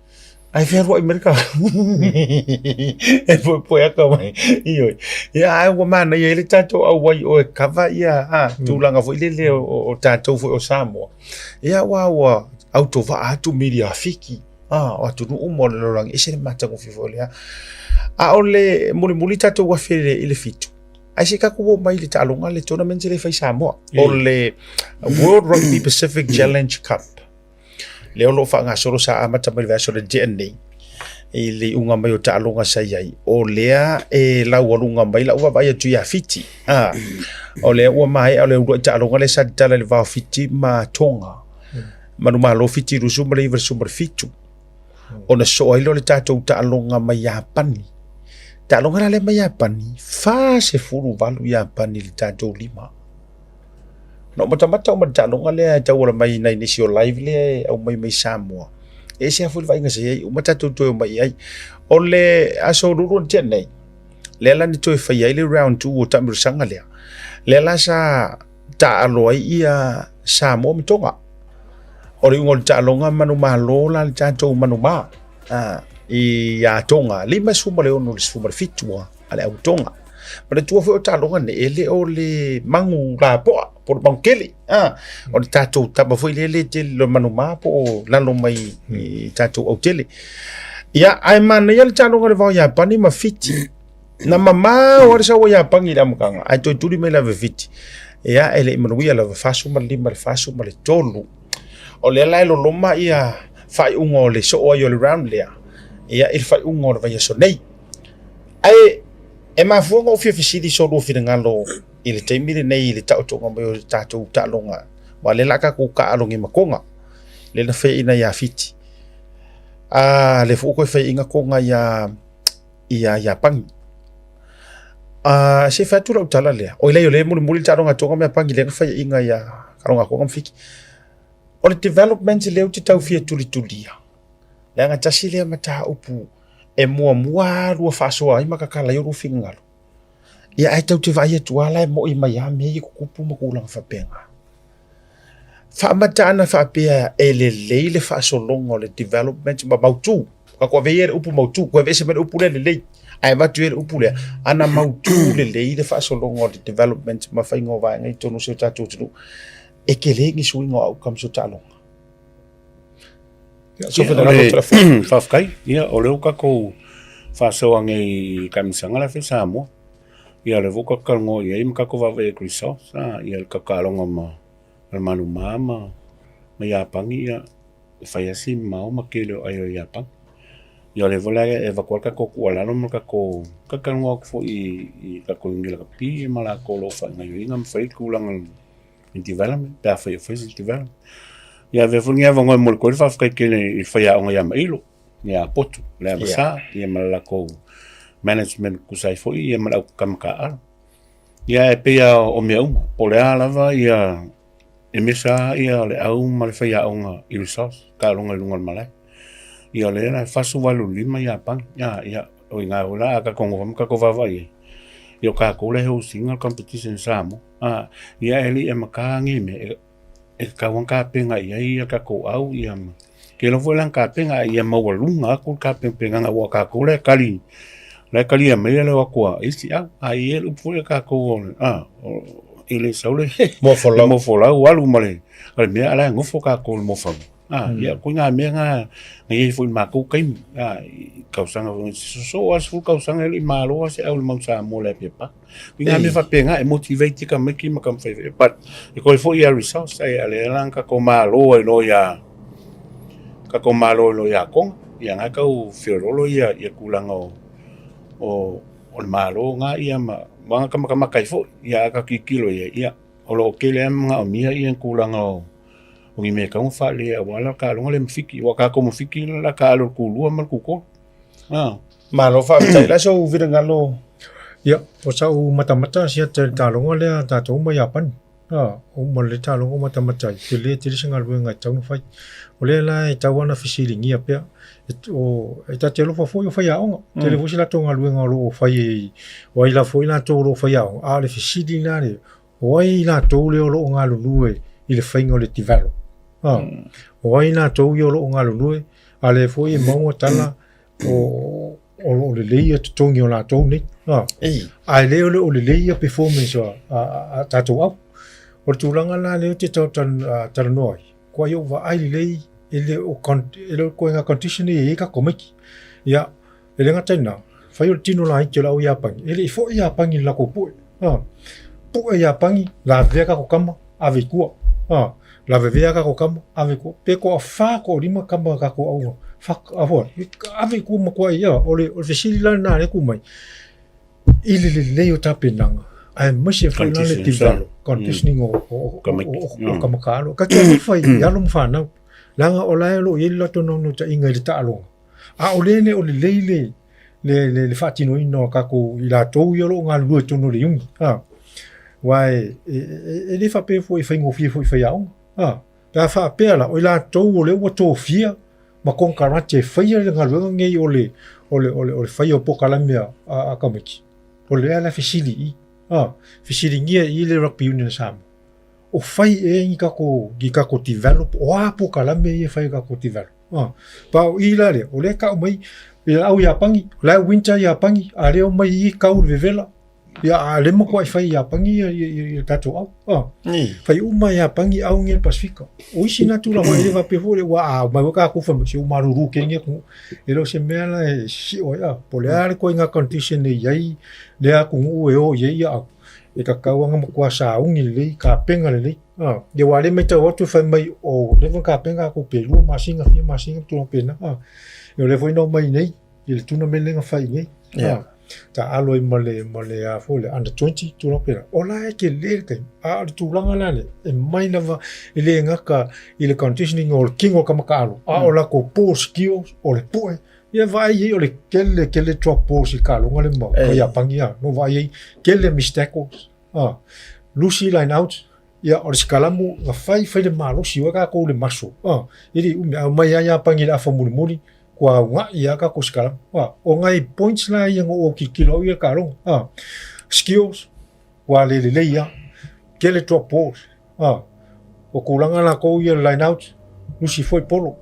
Speaker 1: Ai fer ro America. E foi aka mai. Iyo. Ya ai wa mana ye le tato au wai o kava ia tulanga fo ile o tato fo o Samoa. Ya wa auto va atu media fiki. Atu no mo le rang ese mata ko fi fo le. Ole muli tato wa fere ile fitu. Ai se ka ko mai le talonga le tournament le fai Samoa. Ole World Rugby Pacific Challenge Cup. Leo lo fa nga solo sa amata mai verso de DNA ile unga mai o talonga sai ai o lea e la walunga mai la wa vai tu ya fiti o le wa mai o le ro talonga le sa tala le va fiti ma tonga manuma lo fiti rusu mai verso mar fitu ona so ai lo le tato talonga mai ya pani talonga le mai ya pani fa se furu valu ya pani le tato lima no mata o talonga le ta ora mai nei nisio live le au mai Samoa e se afu vai nga se o mata to mai ai o le aso ruru tenei le la ni to fai ai le round 2 o tamir sanga le la sa ta aloi ia Samoa mitonga o le ngol talonga manu malo la ta to manu ma i ya tonga lima suma le ono le suma fitua ale au tonga Pada tua fo talonga ne ele o le mangu la po por bangkeli o le tatou taba foi le te lo manuma po la lo mai tatou o tele ia ai mana ia le talonga le va ia pani ma fiti na mama o sa wa ia pangi la mukanga ai to tuli me la fiti ia ele manuia la fasu ma lima le fasu ma le tolu o le la lo loma ia fai ungo le so o yo le round le ia il fai ungo le va ia so nei ai e ma fuanga o fisidi so do fina ngalo ile taimile nei ile tau tonga mo tatu talonga wa le laka ku ka alongi makonga le na fe ina ya fiti le fu ko fe inga konga ya pang se fa tu lo tala le o le muli talonga tonga me pang le fe inga ya kalonga konga fiki o le development le uti tau fia tulia le nga tasile mata upu e mua lua faso ai makakala yo rufingalo ia ai tau te vai tu ala mo i Miami i kupu mo kulang fa penga fa matana fa pia ele le faso longo le development ma bautu ka veer upu mautu ko vese me upu le ai matu ele upu le ana mautu le faso longo le development ma fa ingo va ngai tonu se tatu tu e ke le ngi suingo au kam so talonga
Speaker 2: so fa fai ia o le ka ko fa so ngai kamisanga la fe Samoa ia le voka kalngo ia im ka ko va ve kriso sa ia ka kalonga ma al manu mama ma ia pangi ia fa ia si mau ma kelo ai ia pang ia le vola e va ka ko ala no ka ko ka kalngo fo i ka ko ngila ka pi ma la ko lo fa ngai ngam fa ku lang in development pa fa development ia ve fungia va ngoi mo ko fa ka ke i fa ia nga ia mailo ia potu le sa ia mala ko management ku sai fo ia mala kam ka ia e pe o me uma po le ala va ia e mesa ia le au mal fa ia nga i resource ka longa lunga mala ia le na fa su valu lima ia pang ia o nga ola ka ko va ia Yo ka ko le ho single competition samo. Ia eli e makangi me e ka wan ka penga ia ka ko au ia ma. Ke lo volan ka penga ia mawalunga ko ka penga nga wa ka ko le kali. Le kali me le wa ko isi ai ele fu ka ko ele saule
Speaker 1: mo
Speaker 2: fola walu male. Ale me ala ngofo ka ko mo fa. Ia ko nga me nga ngai fu ma ko kai kausanga so as fu kausanga ele malo se au mo sa mo le pepa. Nga me fa penga e motivate ka me ki ma kam fa but e ko fo ia resource ai ale lanka ko malo e no ya ka ko malo lo ya ko ia nga ka u fiorolo ia kulanga o malo nga ia ma mga kama kai fo ia ka kilo ia o lo kele mga o mia ia kulanga o ngi me ka fa le wala ka lo le mfiki wa ka ko mfiki la ka lo kulua mal kuko
Speaker 1: malo fa tai la so vira ngalo
Speaker 3: ya o sa u mata sia te ta lo le ta to ma ya pan o mo le ta lo mata te le te singa lo nga tau fai o le la ta wana fisili ngia pe o ta te lo fo yo fai ao te le vosi la to nga lo fai o ila fo ila to lo fai ao a le fisili na le o ila to le lo nga lo lue ile fai ngo le tivalo o ina to yo lo nga lo lue ale fo i mo tala o le leia te tongi o la tau ni. Ai leo o le leia performance a tatou au. O tūranga la leo te tau taranoi. Kua iau wa ai lei ele o koe ngā condition e ka komiki. Ia, ele ngā taina. Whai o tino la hiki la o iapangi. Ele i fo iapangi la ko pue. Pue iapangi la vea ko kama ave kua. La vea ko kama ave kua. Pe ko a wha ko rima kama ka ko au. Fak avon ave ku mo kwa ia ole fesili la na le ku mai ile le o tapenanga ai mase fa na le tivalo conditioning o kamakalo ka ke fa ia lo mfana langa ola lo ile to no ta inga le ta alo a ole ne ole le fatino ino ka ko ila to yo lo nga lu to no le yung wai ele fa pe foi ngo fi foi ya ta fa pe la o ila to le o to fia ma kon karate faia nga luenga ngei ole faia po kalamia a kamiki ole ala fisili fisili ngia ile rugby union sam o fai e ka ko develop o a po kalamia e fai ka ko develop pa ila le ole ka mai au ya pangi la winter ya pangi ale o mai I ka u vevela ya ale mo ko fai ya pangi ya tato au fai uma ya pangi au ngel Pasifika o isi na tu la mo ele va pe fo le wa ma ka ku fa si uma ru ke nge ku elo se mela si o ya polear ko nga condition ne yai le a ku u e o ye ya e ka ka nga mo kwa sa u ngi le ka penga le de wa le meta o tu fa mai o le ka penga ku pe lu ma singa tu pena yo le foi no mai nei il tu no me le nga fai nge ta aloi mole a fole under 20 tu no pera ola ke le kai a tu langa lale e mai lava ile ngaka ile conditioning or king o kamakalo a ola ko post skills o le poe ia vai o le kele drop post kalo ngale mo ya pangia no vai kele mistakes Lucy line out ia o skalamu nga fai de malo siwa ka ko le maso ili mai ya pangira fa muri kwa nga ia ka ko skala o ngai points la ia o kilo ia ka ro skills wa le ia kele drop post o kulanga la ko ia line out Lucy foi polo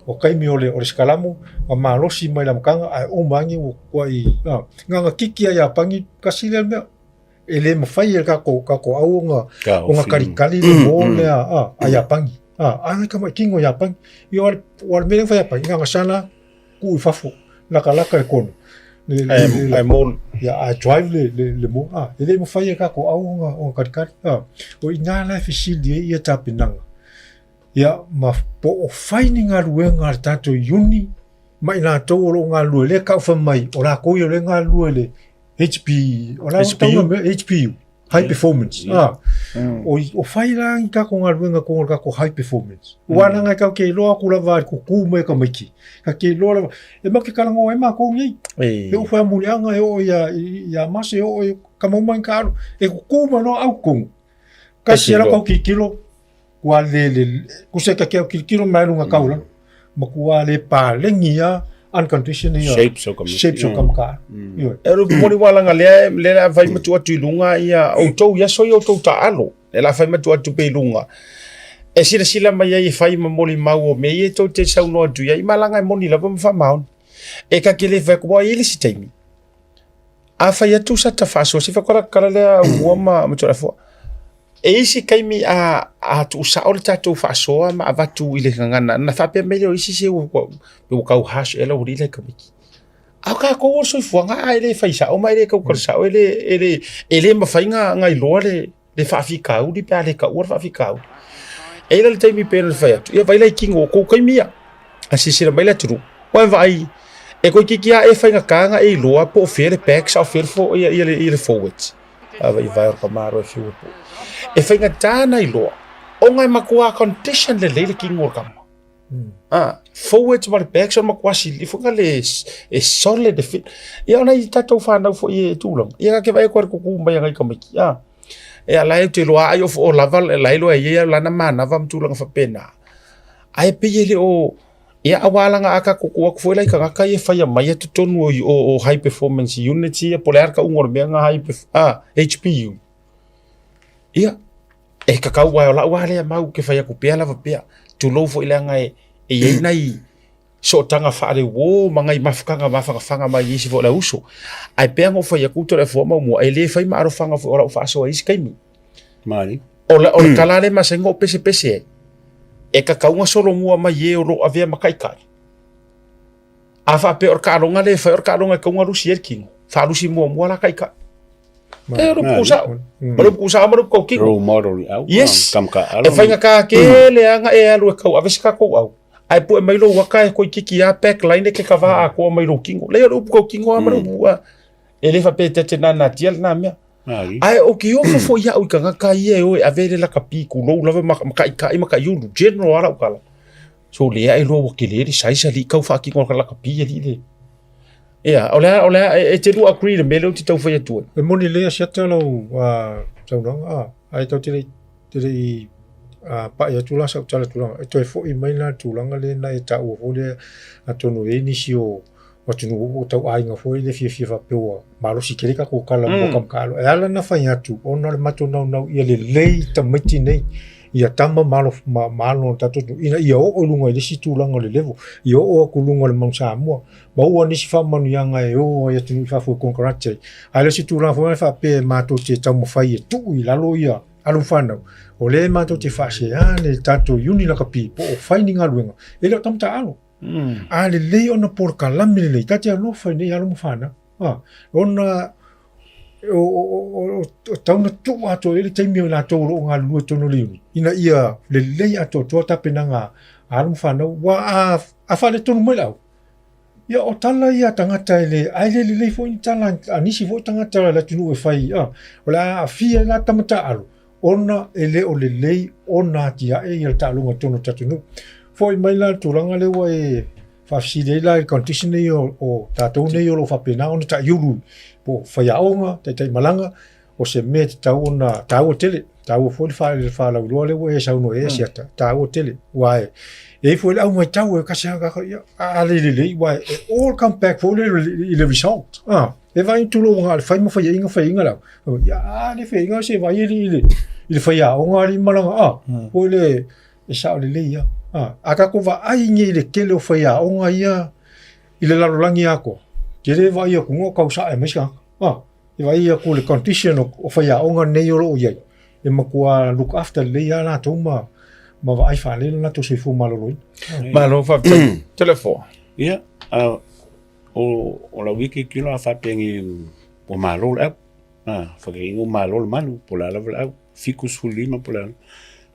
Speaker 3: o kai mi ole o skalamu ma malosi mai la mkanga ai o mangi o kwa I nga kiki ia pangi kasile me ele mafai ka ko au nga karikali le mo le ia pangi ai ka mai kingo ia pangi yo war me fa pangi nga sana ku fafu laka e kono ai mo ya I drive le mo ele mo fai ka ko au nga karikari o ina la fisili ia tapinanga ya ma po finding nga ruenga tato uni mai na to ro nga le ka fa mai ora ko yo le nga le HP ora HPU high performance o fai la ka ko nga ruenga ko high performance wana nga ka ke lo ku la va ku me ka miki ka ke lo e ma ke kala ngo e ma ko ngi e o fa mulianga e ya mase o ka mo man ka e ku ma no au ku ka sira ko kilo kwa le ku se ka ke kilo mai lunga kaula ma ku le pa le ngia unconditional
Speaker 2: shape
Speaker 3: so kam ka yo
Speaker 1: e ro moni wala nga le vai matu atu lunga ia o to ia so yo to ta alo e la vai matu atu pe lunga e sila mai ai fai ma moli mau me e to te sau no atu ia i malanga moni la ba fa maun e ka kele ve ko ile si taimi a fai atu sa ta fa so si fa kala le o ma mo to fo e isi kaimi a tu sa o ta tu fa so ma avatu ile ngana na fa pe melhor isi se o kau hash ela o ile ka miki a ka ko so fo nga ile fa isa o mai ile ka ko sa ele ma fa nga ilo le fa fica o di pe ale ka o fa fica ele te mi pe fa tu ia vai lai kingo ko kaimi a si se mai la tu wa vai e ko kikia e fa nga ka e lo po fere pack sa fere fo ile forward vai ka maro fi o e whainga tāna i loa. O ngai makua condition le leile ki ngor kama. Forward to my back, so makua si li whunga le e solid de fit. Ia ona I tatou whanau fo I e tūlong. Ia ka vai kore kuku mai ngai kamiki. E a lai te loa ai o lava e lai loa ia lana mana vam tūlanga whapena. Ai peye le o ia awalanga aka kuku aku foi lai ka ngaka I e whaia mai atu tonu o high performance unit ia pole arka ungor mea nga HPU. Ia e kakau wa la wa le mau ke fai ku pea lava pea tu lo fo ilanga e nai so tanga fa le wo mangai mafukanga fanga mai isi fo la uso ai pea ngo fai ku to le fo mo ai le fai ma ro fanga fo ora fa so isi kaimi
Speaker 2: mari
Speaker 1: o kala le masengo pese e kakau ngo solo mua mai e ro ave makai kai afa pe or karonga le fai or karonga ko ngo rusi erking fa rusi mo la kai kai Pero kusa marup ko kingo.
Speaker 2: Role model au.
Speaker 1: Yes.
Speaker 2: Kam ka alo.
Speaker 1: E whainga ka ke le anga e alu e kau avesi ka kou au. Ai pu e mailo waka e koi kiki a pack line ke ka wa a ko mailo kingo. Le rup ko kingo a marup ua. E le fa pe te na tiel na mea. Ai o ki o fo ia o ka ka ia o e avere la ka pi ku lo lava maka yulu general ala ukala. So le ai lo ke le sai li kau fa kingo ka la ka pi li le. Ia, olea e te lu agree le mele o te tau whai atua.
Speaker 3: e moni le sia talo tau nanga ai tau te pa ia tula sa tala tula e toi fo I mai na tulanga le na e tau fo le atonu e ni si o tunu o tau ai nga fo le fia fa pewa malo si kere ka ko kala mo kam kalo e ala na fai atu ona le mato nau ia le lei tamiti nei ia tama malo tatu ina ia o lunga le si tulanga le levo ia o kulunga le mangsa mo ba o ni si fa manu yanga e o ia tu fa fo konkrate ai le si tulanga fo fa pe mato te tamo fai tu I lalo ia alu fana o le mato te fa se ane tatu uni la kapi po finding aluenga e le tamta alo ale le ona por kalami le tati alo fa ni alu fana ona o tauna tu ato ele taimi la to ro nga lu to no li ina ia le ato to ta penanga arum fana wa a fa le to no mela ia o tala ia tangata ele ai le fo tala anisi fo tangata la tunu e fai ola fia la tamata alu ona ele o le ona tia e ia ta lunga tono tatunu foi mai la turanga le wa e fa sile la condition o tatou nei o lo fa pena ona ta yulu po faiaonga te malanga o se me tau ona tau tele tau foi fa la lo le we sa no e siata tau tele wa e foi au mai tau e kasa ga ale wa all come back for le result e vai tu lo nga fai mo fai inga la ya le fai inga se vai ile faiaonga ri malanga o le e sa le ia aka ko va ai ngi le kele o faiaonga ia ile la rolangi ako kere vai ko ngo kausa e mesa e vai ko le condition o faiaonga nei o ia e makua look after le ia na toma ma vai fa le na to se fu malo
Speaker 1: malo fa telefone
Speaker 2: ia o la wiki kilo fa pengi o malo fa ke o malo manu pola la ficus fulima pola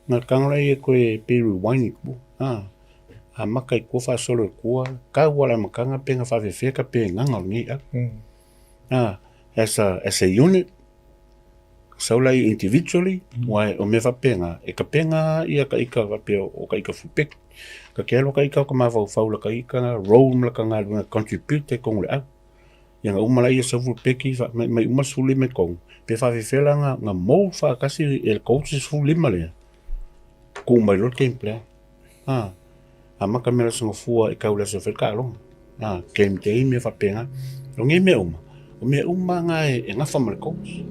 Speaker 2: na kanga e ko e peru wine ko a maka ko fa solo ko ka wala makanga penga fa fe ka penga ngi as a unit so like individually why o me fa penga e ka penga ia ka ika va pe o ka ika fupek ka kelo ka ika ko ma fa la ka ika role la ka nga contribute ko le yang umala ia sa fupeki fa mai uma suli me ko pe fa fe la nga mo fa kasi el coach suli male ko mai lo temple a maka mera sanga fua e kaula se fel kalo game day me whapenga. O nge me uma. O me uma ngai e ngafa coach.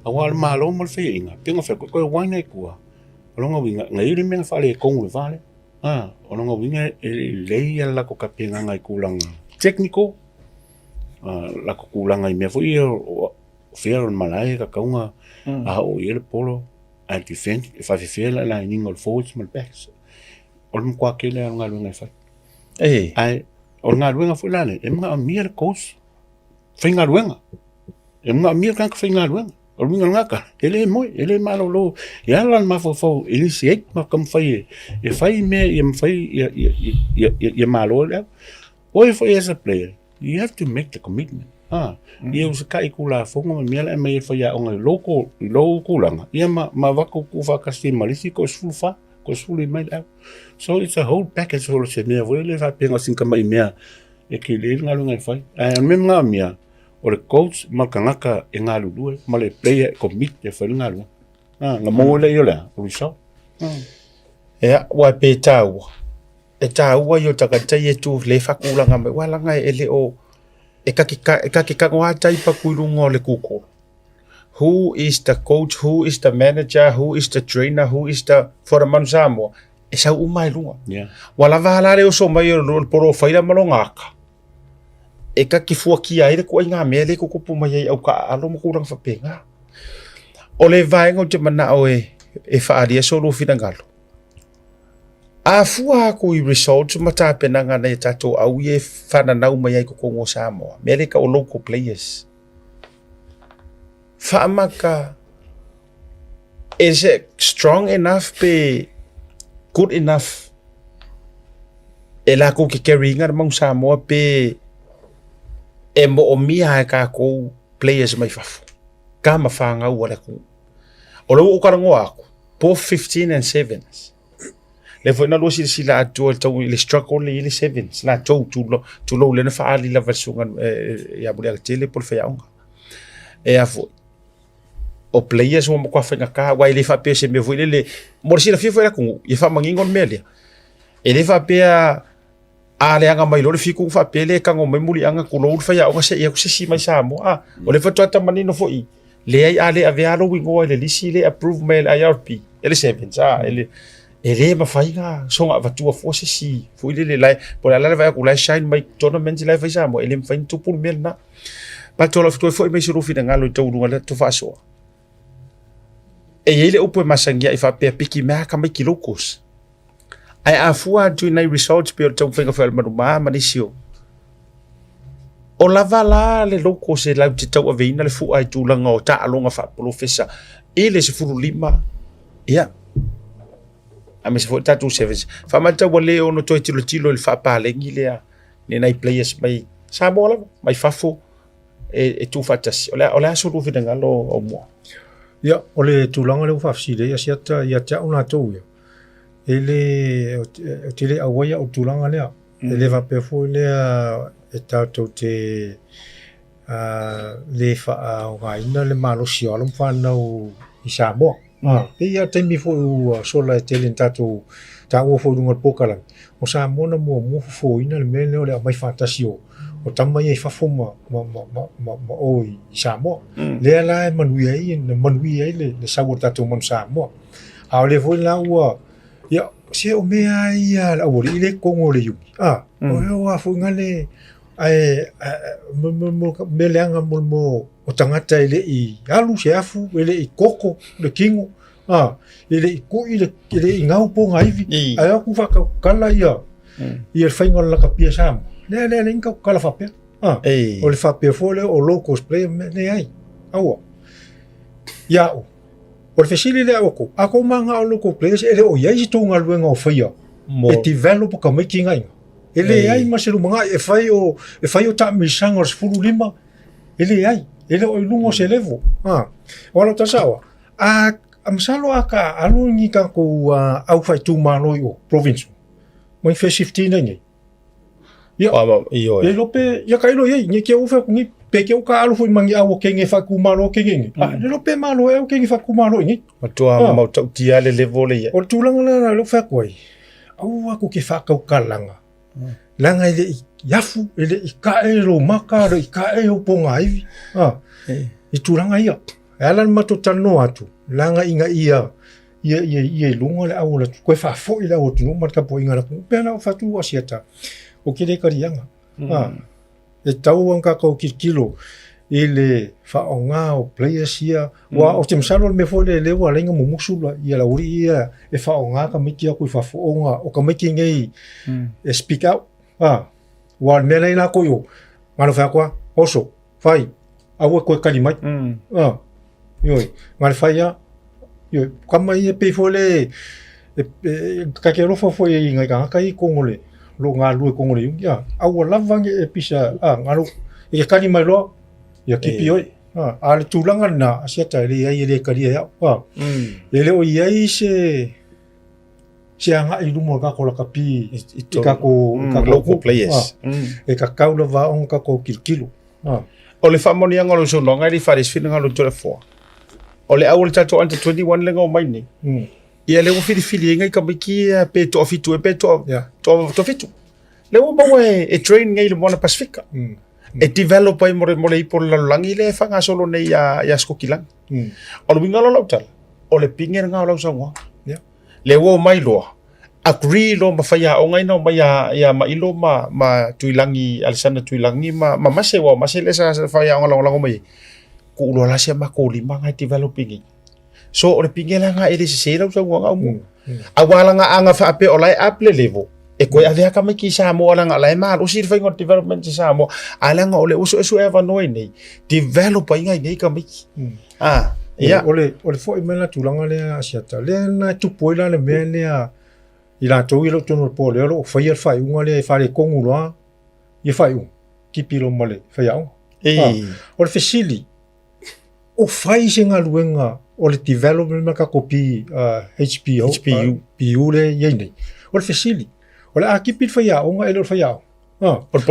Speaker 2: Awal malo mal fe inga. Pinga fe ko wana kua. O longa winga ngai ri me fale kongu vale. O longa winga le la ko kapenga ngai kulanga. Technical. La ko kulanga me fo Fiel malai ka kaunga o ele polo a defend if I feel la ningo forwards mal backs o mo kwa kele nga lunga fa ai o nga lunga fulane e mga amir coach finga lunga e mga amir kan finga lunga o lunga ngaka ele mo ele malo lo ya lan ma fo initiate ma kam fai e fai me e fai e malo o if as a player you have to make the commitment ia usa kai kula fonga me mela me fa ya onga loko langa ia ma wako ku vakasti malisi ko sulfa ko suli mai so it's a whole package all se me vole fa penga sinka mai me e ke le nga lunga fa ai me nga mia o le coach ma kangaka e nga lu ma le player commit e fa nga lu nga mo le yo la result
Speaker 1: wa pe tau e tau yo takata ye tu le fa kula nga me wala nga ele o e ka ngoa tai pa kuilunga o le kuko. Who is the coach? Who is the manager? Who is the trainer? Who is the for the Samoa? E sa umai lunga. Wala vahala reo so mai o poro whaira malongaka. E ka kifua ki aire ko inga mea le kukupu mai ai au ka alo mo kurang whapenga. O le vaenga o te mana o e whaaria so lo whirangalo. A fua ko I results mata penanga na tato au ye fana nau mai ai ko Kongo Samoa. Mele ka o local players. Famaka is it strong enough be good enough. Ela ko ki carryinga mang Samoa be e mo o mia ka ko players mai fafu. Ka mafanga wala ko. O lo o karango ako. Both 15 and 7s. Le foi na lo si la to le struggle le 7s la to lo le na fa ali la versionga ya bulia tele por fe yaunga e afo o players mo kwa fa ka wa ile fa pe se me foi le morsi la fifa ku e fa mangingon melia e le fa pe a le anga mai lo le fiku fa pe le ka ngo me muli anga ku lo fa yaunga se ya ku se si mai sa mo o le fa to ta manino foi le ai ale ave alo wingo le lisi le approve mail IRP ele 7s ele ma fainga songa vatua force si foi le lai por la vai ku lai shine mai tournament lai vai sa mo ele fain tu pun mel na pa to lo foi mai suru fina ngalo to lunga to fa so e ele upo masangia ifa pe piki ma ka mai kilokos ai afua tu nai results pe to finga fel ma manisio o la vala le loko se la te tau aveina le fu ai tu langa o ta alonga fa profesa ele se furu lima ya ame se fota tu service fa mata wole ono to tilo le fa pa le ngile ni nai players mai sa bola mai fafo e tu fatasi ola so lu vidanga lo o mo
Speaker 3: ya ole tu langa le fa si le ya ta una to ya ele tile awaya o tu langa le ele va pe fo le e ta to te le fa ga ina le malo si o lo fa no isa mo e ia te mi fo so la tele tatu ta o fo dunga pokala o sa mona mo fo ina le mele o le mai fantasio o tama ia fa fo ma o sa mo le la manui ai le sa o tatu mon sa mo a le fo la o ia se o me ai a o le ko ngole yu o a fo ngale ai me le anga mo o tangata ile I alu se afu ile I koko le kingo ile I ko ile ngau po ngaivi ai ku fa kala ia ia fainga la kapia sam le inka kala fa pe o le fa pe fole o locos play ne ai awo ya o le fesili le ako ako manga o local players ele o ia I tunga luenga o faia e develop ka mai kinga ele ai maselu manga e fai o ta misanga o fulu lima ele ai ele o lungo se levo wala tasawa amsalo aka alu ni ka ko au fai tu malo yo province mo fe 15 ni yo e lope ya kailo ye ni ke u fa ni pe ke u ka alu foi mangi awo ke nge fa ku malo ke nge le lope malo e ke nge fa ku malo ni
Speaker 1: matua mau tau tia le level ya
Speaker 3: o tu langa lo fa koi au aku ke fa ka kalanga langa ile yafu ile ikae lo maka ro ikae o ponga ivi i turanga ia ala mato tano atu langa inga ia lunga le au la koe fa fo ila o tunu marka po inga ku pena fa tu asiata o kile karianga e tau anga ka kilo ile fa onga o players ia wa o te msalo me fo le wa lenga mumusula ia la uri ia e fa onga ka miki ku fa fo onga o ka miki ngai e speak out wa mena ina ko yo ngalo fa kwa oso fai awe ko kalimai yo ngal fai ya yo kama ia pe fo le ka ke ro fo ia ngai ka kai kongole lo nga lu kongole ya awa lavange e pisa ngalo e kalimai lo ya kipi oi ale tulanga na asiata ile kalia ya ele o ia se anga i lumo ka ko la kapi ka ko
Speaker 1: local players
Speaker 3: e ka kaula va on ka ko kilkilo
Speaker 1: o le famoni anga lo so longa li faris fina nga lo tole fo o le awol tato ante 21 le ngo mai ni ia le fili ngai ka biki pe to fitu e pe to fitu le wo bawe e train ngai le bona pacifica e develop ai more por la langi le fanga solo nei ya skokilang o le winga lo tal o le pinger nga lo so le wo mai lo agree lo mafaya o ngai no mai ya ma ilo ma tuilangi Alexander tuilangi ma mase wa mase le sa faya o lo mai ku lo la sia ma ko lima ngai developing so o le pingela nga ele se lo so nga mo awala nga anga fa pe o lai up le level e ko ave ka maki sa mo ala nga lai ma o sir fa ngot development sa mo ala nga ole uso eva noi nei develop ai ngai ka maki
Speaker 3: ole fo imela tulanga le asiata le na tupoila le mene ila to ilo tono po le lo fa ia fa unga le fa le kongu lo ia fa un kipilo male fa ia ole fesili o fa isenga luenga ole development maka kopi HPU le yene ole fesili ole a kipil fa ia unga ele fa ia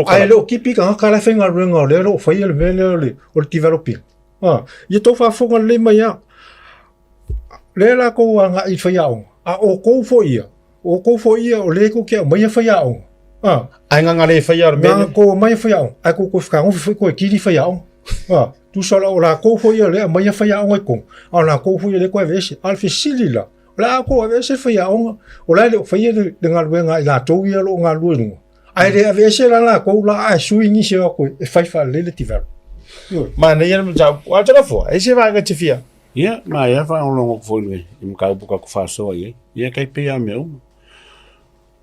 Speaker 3: ai lo kipi ka kala fenga luenga le lo fa ia le mele ole developing ia to fa fonga le mai le la ko anga I fa ia o ko fo ia o le ko ke mai fa ia
Speaker 1: ai nga le fa ia
Speaker 3: me ko mai fa ia ai ko fa ko ki fa ia tu sola o la ko fo ia le mai fa ia ko ala ko fo ia le ko vese al fi silila la ko vese fa ia o la le fa ia de nga la to ia lo nga lu ai le vese la ko la ai suingi se ko fa le tiver
Speaker 1: ma ne ia ja wa tala fo e se va ga te fia
Speaker 2: ia ma ia fa on longo fo le im ka buka ku fa so ia kai pe a meu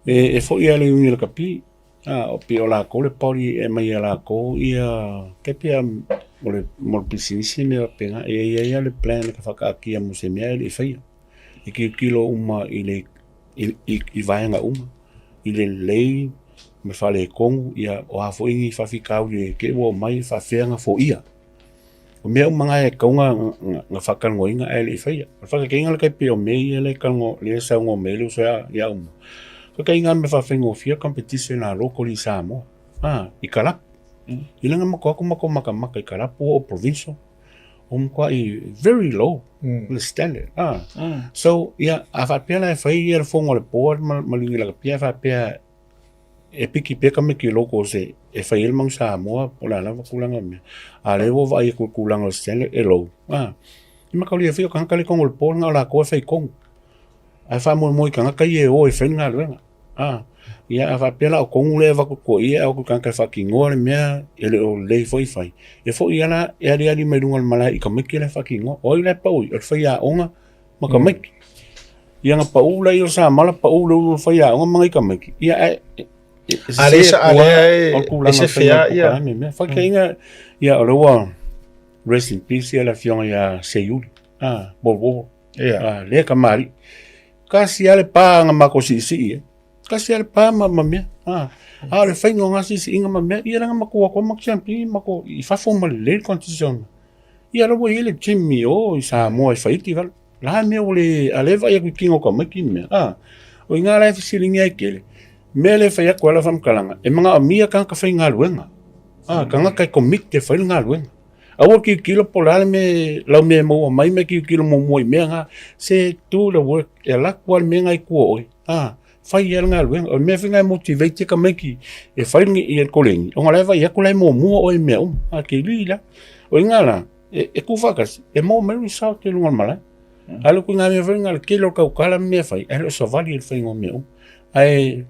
Speaker 2: e fo ia le uni le kapi o pe ola ko le pori e mai la ko ia kai pe mo pisisi me pega ia le plan ka fa ka ki mo se me le fa e ki kilo uma ile I vai nga uma ile lei me fale kongu ia o a fo ingi fa fikau le ke wo mai fa fenga fo ia o me manga e kaunga nga fakal ngoinga ele faia fa ke inga le kai pe o me ele kango le sa ngo me le so ya so ke inga me fa fengo fia competition na local I Samoa I kala ilanga mako maka I kala o provincial kwa I very low the standard so ia afa pela fa ia fongo le board malingi la pia fa pia e piki peka me ki loko se e fa il mang Samoa pola la kulanga me ale wo vai ku kulanga stele e lo I makauli fio kan kali kongol pol nga la ko fa kong ai fa mo kan ka ye o e fenga lenga ia fa pela o kong le va ko ia o kan ka fa ki ngol me ele o le foi fai e fo ia na e ali me lungal mala I ka me ki le fa ki ngo o le pa o fa ia onga maka me ia nga pa u la yo sa mala pa u lo fa ia onga mai ka me ia
Speaker 1: ese fea ia
Speaker 2: fa ke inga ia o lo rest in peace ia la fiona ia Seiuli bo le kamari kasi ale pa nga makosisi kasi ale pa mamia ale faingo nga sisi inga mamia ia nga mako ko makchampi mako I fa fo mal le condition ia lo ile chimmi o sa mo fa itival la me ole ale va ia kingo ko makime o inga la fisilinga kele mele fa ya kwala fam kalanga e mga amia kan ka fai ngaluenga kanga kai komik te fai ngaluenga awo ki kilo polale me la me mo mai me ki kilo mo mo me nga se tu le work e la kwal me ngai ko fai ia nga luenga o me finga motivate ka meki e fai ngi i kolengi o ngala vai ko lai mo o e me a ke lila o ngala e ku fakas e mo me sa te lunga mala alo ku nga me venga ke lo ka kala me fai alo so vali el fai me ai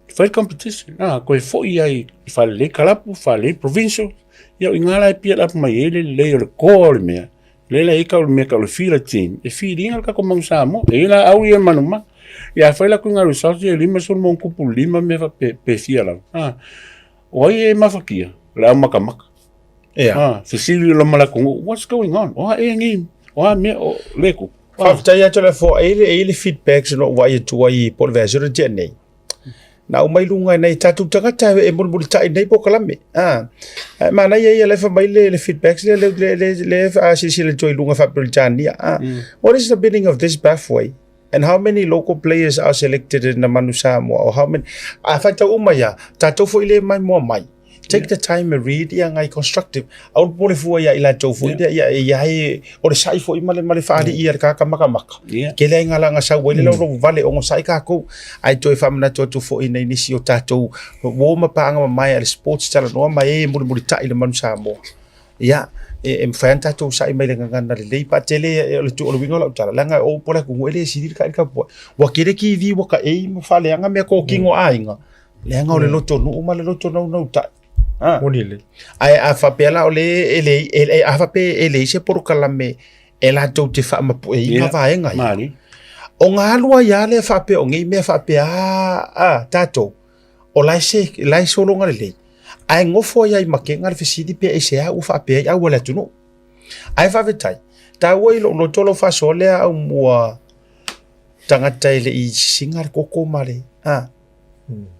Speaker 2: fai competition ko e foi ai fa le kalapu fa le provincial ia ngala e pia la mai ele le o ko me le ka me ka le fila team e filinga ka ko mang samo e la au ia manuma ia fai la kunga results e lima son mon kupu lima me fa pe fia la o e mafakia la makamaka fisili lo mala kungu what's going on o e ngi o me o leko
Speaker 1: after ya tole for ele feedbacks no wa ye tu ai por version de nei na o mai lunga nei tatu tangata e mo tai nei po kalame ma na ye le fa mai le feedbacks le a si le joy lunga fa Britania what is the meaning of this pathway and how many local players are selected in the Manu Samoa or how many afata umaya tatu fo ile mai mo mai take the time and read yang ai constructive au pole fu ya ila tofu ya o sai fo male fali ia ka maka ke le ngala nga sa wele lo vale o sai ka ko ai toi famna to fo ina inisi o tato wo ma pa nga mai al sports tala no mai mo ta ile man samo ya em fanta to sai mai nga na le pa tele le to lo wingo la tala nga o pole ku ele sidir ka po wa kire ki vi wa ka e mo fale nga me ko kingo ainga le nga o le loto no ma le loto no ta
Speaker 3: monile
Speaker 1: ai a fa pela ole ele a fa pe ele se por kalame ela to te fa ma po e nga va nga
Speaker 2: mali
Speaker 1: o nga lua ya le fa pe o ngi me fa pe tato o lai so longa le ai ngofo ya i makenga le fisidi pe e se a u fa pe a wala tuno ai fa vetai ta woi lo tolo fa sole a mua tangata ile i singar koko male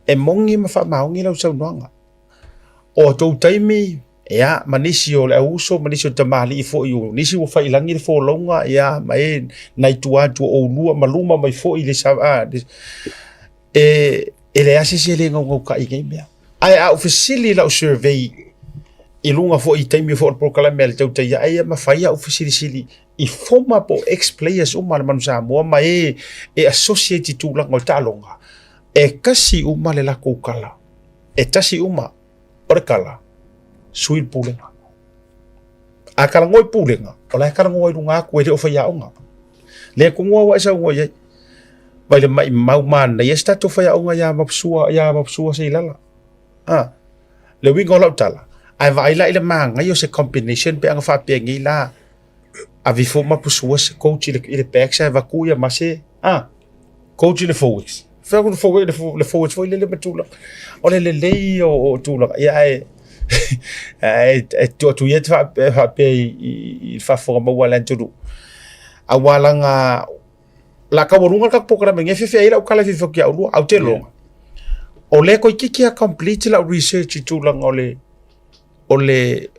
Speaker 1: e mongi ma fa maungi lo sa nanga o tau taimi ya manisi o le uso manisi o tamali fo yu nisi o fa ilangi fo longa ya mai nai tua o lua maluma mai fo ile sa ele asisi le ngau ka i me ai a officially la survey ilunga fo i taimi fo pro kala mel tau tai ai ma fa ya officially i forma po ex players o mal manu sa mo mai associated tu la ngau talonga e kasi o mal la ko kala e tasi uma Orkala, suil pulenga. Akala ngoi pulenga, ola akala ngoi runga ku ele ofa yaonga. Le ku ngoi wa sa ngoi. Ba le mai mau man na yesta to fa yaonga ya mapsua se ilala. Le wi ngola tala. Ai vai la ile manga yo se combination pe anga fa pe ngila. Avi fo mapsua se coach ile back sa va ku ya mase. Coach ile forwards. Fa ku le forwards fo ile le betula. Ole le o tula ya ai tu yet fa pe I fa fo ma wala tu awala nga la ka borunga ka pokra me ngefe fe ila ukala fi fo kia ulu au te longa ole ko kiki a complete la research tu la ole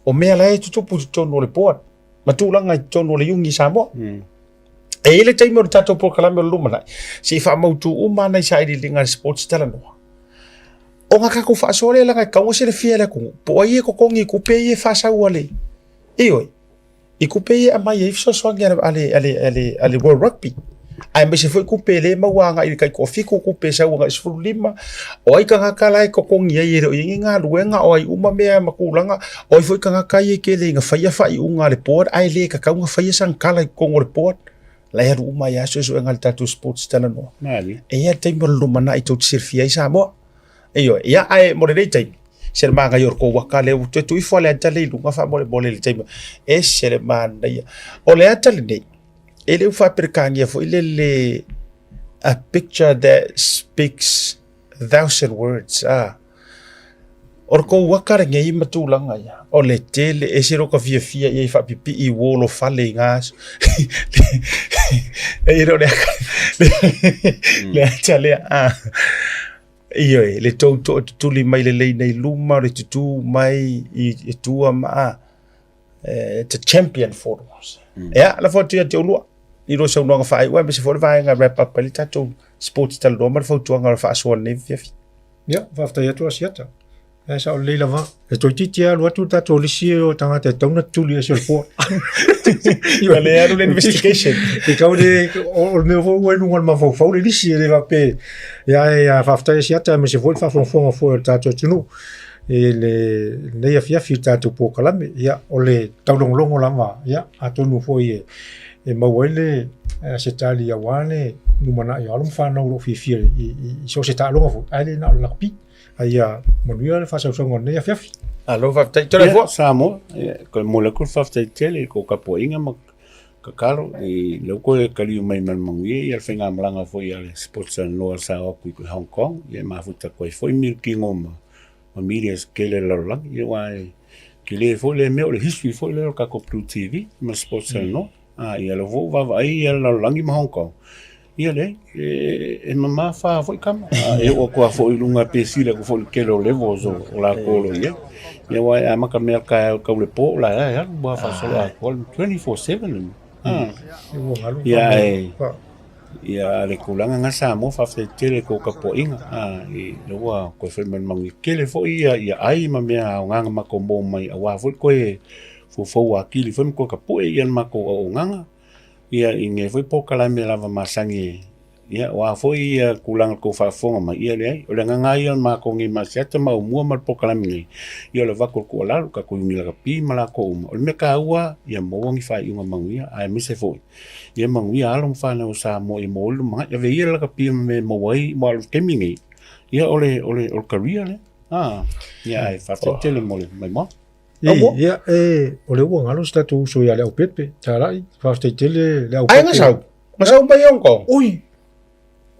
Speaker 1: o me ala tu pu tu no le port ma tu la nga tu no le yungi samo e ile tai mo tato pokra me lu mana si fa mo tu umana sai di linga sports tala no o nga ka ko fa sole la ka o se le fiela ko po ye ko kongi ku pe ye fa sa wale oi I ku pe ye ama ye so so ngira ale world rugby ai me se foi ku pe le ma wanga I kai ko fi ku pe sa wanga su lima o I ka nga kala ko kongi ye ro nga luenga o I uma me ma ku langa o I foi ka nga kai ke le nga fa ya fa I unga le port ai le ka nga fa ya san kala ko ngor port la ya uma ya so ngal tatu sports tala no
Speaker 2: mali
Speaker 1: e ya te mo lumana I to sirfia sa mo Eyo, ya ai mo le tai. Ser manga yor ko wakale tu ifo le tale lunga fa mo le le tai. E ser manda ya. O le tale nei. Ele fa perkanga fo ile a picture that speaks 1,000 words. Or ko wakare ngai matulanga ya. O le tele e siro ka fia e fa pipi I wolo fale ngas. E ro le tale Iyo le to li mai le nei luma le tu mai I tua ma the champion photos. Ya la foto ya te olua. I ro sa no fa wa me se for va nga wrap up le tato sports tal do mar foto nga fa so ne fi.
Speaker 3: Ja, va after ya to asiata. Sa o le lava. E toi titia lo tu ta to le si o tanga te tona tuli e fo.
Speaker 1: Ia le aru le investigation.
Speaker 3: E kau le o me fo o nu ma fo le si le va pe. Ya fa fta si ata me se fo fa fo ta to tunu. E le ia fi ta to po kalame ya o le taulong longo lama ya atonu fo e mawele se tali ya wane nu mana ya lo fa no lo fi i so se ta longo fo ale na la pi ia monuia le fa so ngone ya fi
Speaker 1: Alo fa tai tole fo.
Speaker 2: Samo, ko molekul fa tai tele ko kapoinga ma kakaro e loko e kali mai man mangi ia fenga malanga fo ia sports and law sa o ku Hong Kong ia ma futa ko fo milki ngoma ma media skele la lang ia wa kile fo le me o le history fo le ka ko Blue TV ma sports and law ia lo vo va ia la lang i Hong Kong ia le e mama fa fo kam e o ko fo lunga pesi le ko fo kelo le vozo o la ko lo ia ia wa ama ka me ka le po la ya ba fa so la ko 24/7 ia le kulanga nga sa mo fa fe tele ko ka po inga i lo wa ko fe man mangi kele fo ia ai ma me nga ma ko mo mai wa fo ko e fo wa kili fo ko ka po ia ma ko o nga ia inge fo po kala me lava masangi ia wa fo ia kulanga ko fa fo ma ia le o le nga ia ma ko ngi ma seta ma mo ma po kala me ia le va ko la ka ko ngi la pi ma la ko o me ka wa ia mo ngi fa i nga mangi ai me se fo ia mangi along fa na sa mo i mo lu ma ia ve ia la ka pi me mo wai mo ke mingi ia ole o career le ia ai fa tele mo le mai mo
Speaker 3: ia ole wo ngalo sta tu so ya le opepe tara fa tele le
Speaker 1: Ai nga sau. Masau ba Hong Kong?
Speaker 3: oi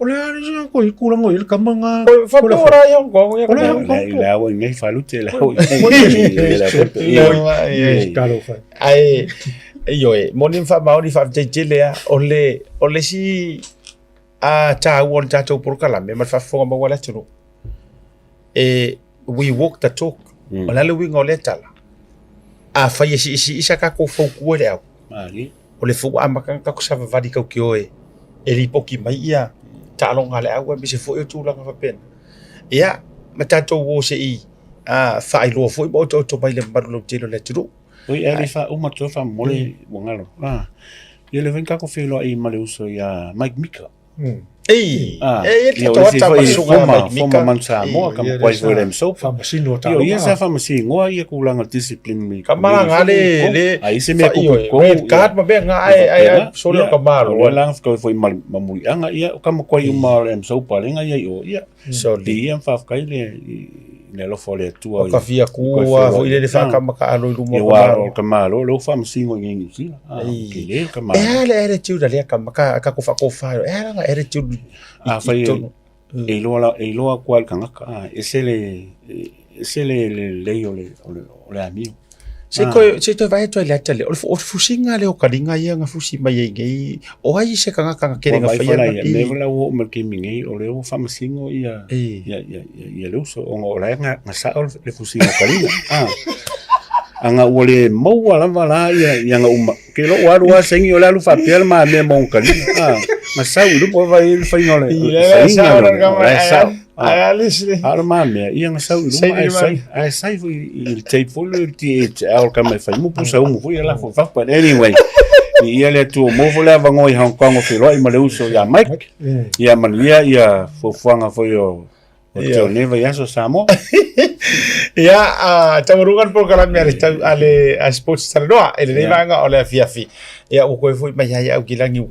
Speaker 3: ole ani sa ko kulang oi kamanga
Speaker 1: Fa ora Hong Kong ia
Speaker 2: la wa ngai fa lu te la
Speaker 3: kalo fa
Speaker 1: ai yo monin fa mauni fa tele ole si a ta won ta to por kala me ma fa fo ma wala tru we walk the talk ona le wingo le tala a fa si isa ka ko fo ku le o le fo ama ka ko sa va di ka ki oe e li poki mai ia ta longa le agua bi se fo e tu la fa pen ia ma ta to wo se i fa i lo fo bo to mai le mar lo telo le tru
Speaker 2: oi ali fa uma to fa mole bongalo ia le venka ko felo ai male uso ia Mike Mika
Speaker 1: ei to ta pa sunga mai
Speaker 2: mika man sa mo kam kwai fo le so
Speaker 3: fa masino ta
Speaker 2: ia sa fa masi ngoa ia kulanga discipline mi
Speaker 1: kamanga le
Speaker 2: ai se me ko
Speaker 1: kat ma be nga ai so le kamaro
Speaker 2: wala ko fo mamui anga ia kam kwai uma le so pa lenga ia
Speaker 1: so
Speaker 2: dia fa kai le lo fo le tu
Speaker 1: ka fia ku fo ile le fa kam ka alo lu mo
Speaker 2: ka malo lo fa masi ngo ngi si ke le ka ma
Speaker 1: le tu da le kam ka ko fa nga tu
Speaker 2: fa e lo kwal kanga ese le le amigo
Speaker 1: se to vai to le tele o fusinga le o kalinga ia nga fusi mai ngai o ai se kanga kere nga fa ia
Speaker 2: ne vola o me ke mingi o le o fa masingo ia le uso o la nga sa le fusinga kalinga anga ole mo wala ia nga uma ke lo wa sengi o la lu fa piel ma me mon kalinga ma sa u po vai fa ngole sa Arma me ia nga sau ai sai il tape fo le ti al kama fa mo pusa mo fo ia la fo fa but anyway ia le tu mo fo la vango i Hong Kong fo lo i male uso ya Mike ia malia ia fo fanga fo yo o neva ia so samo
Speaker 1: ia tamarungan por kala me ale sports sanoa ele neva nga ole fiafi ia o ko fo mai ia o kilangi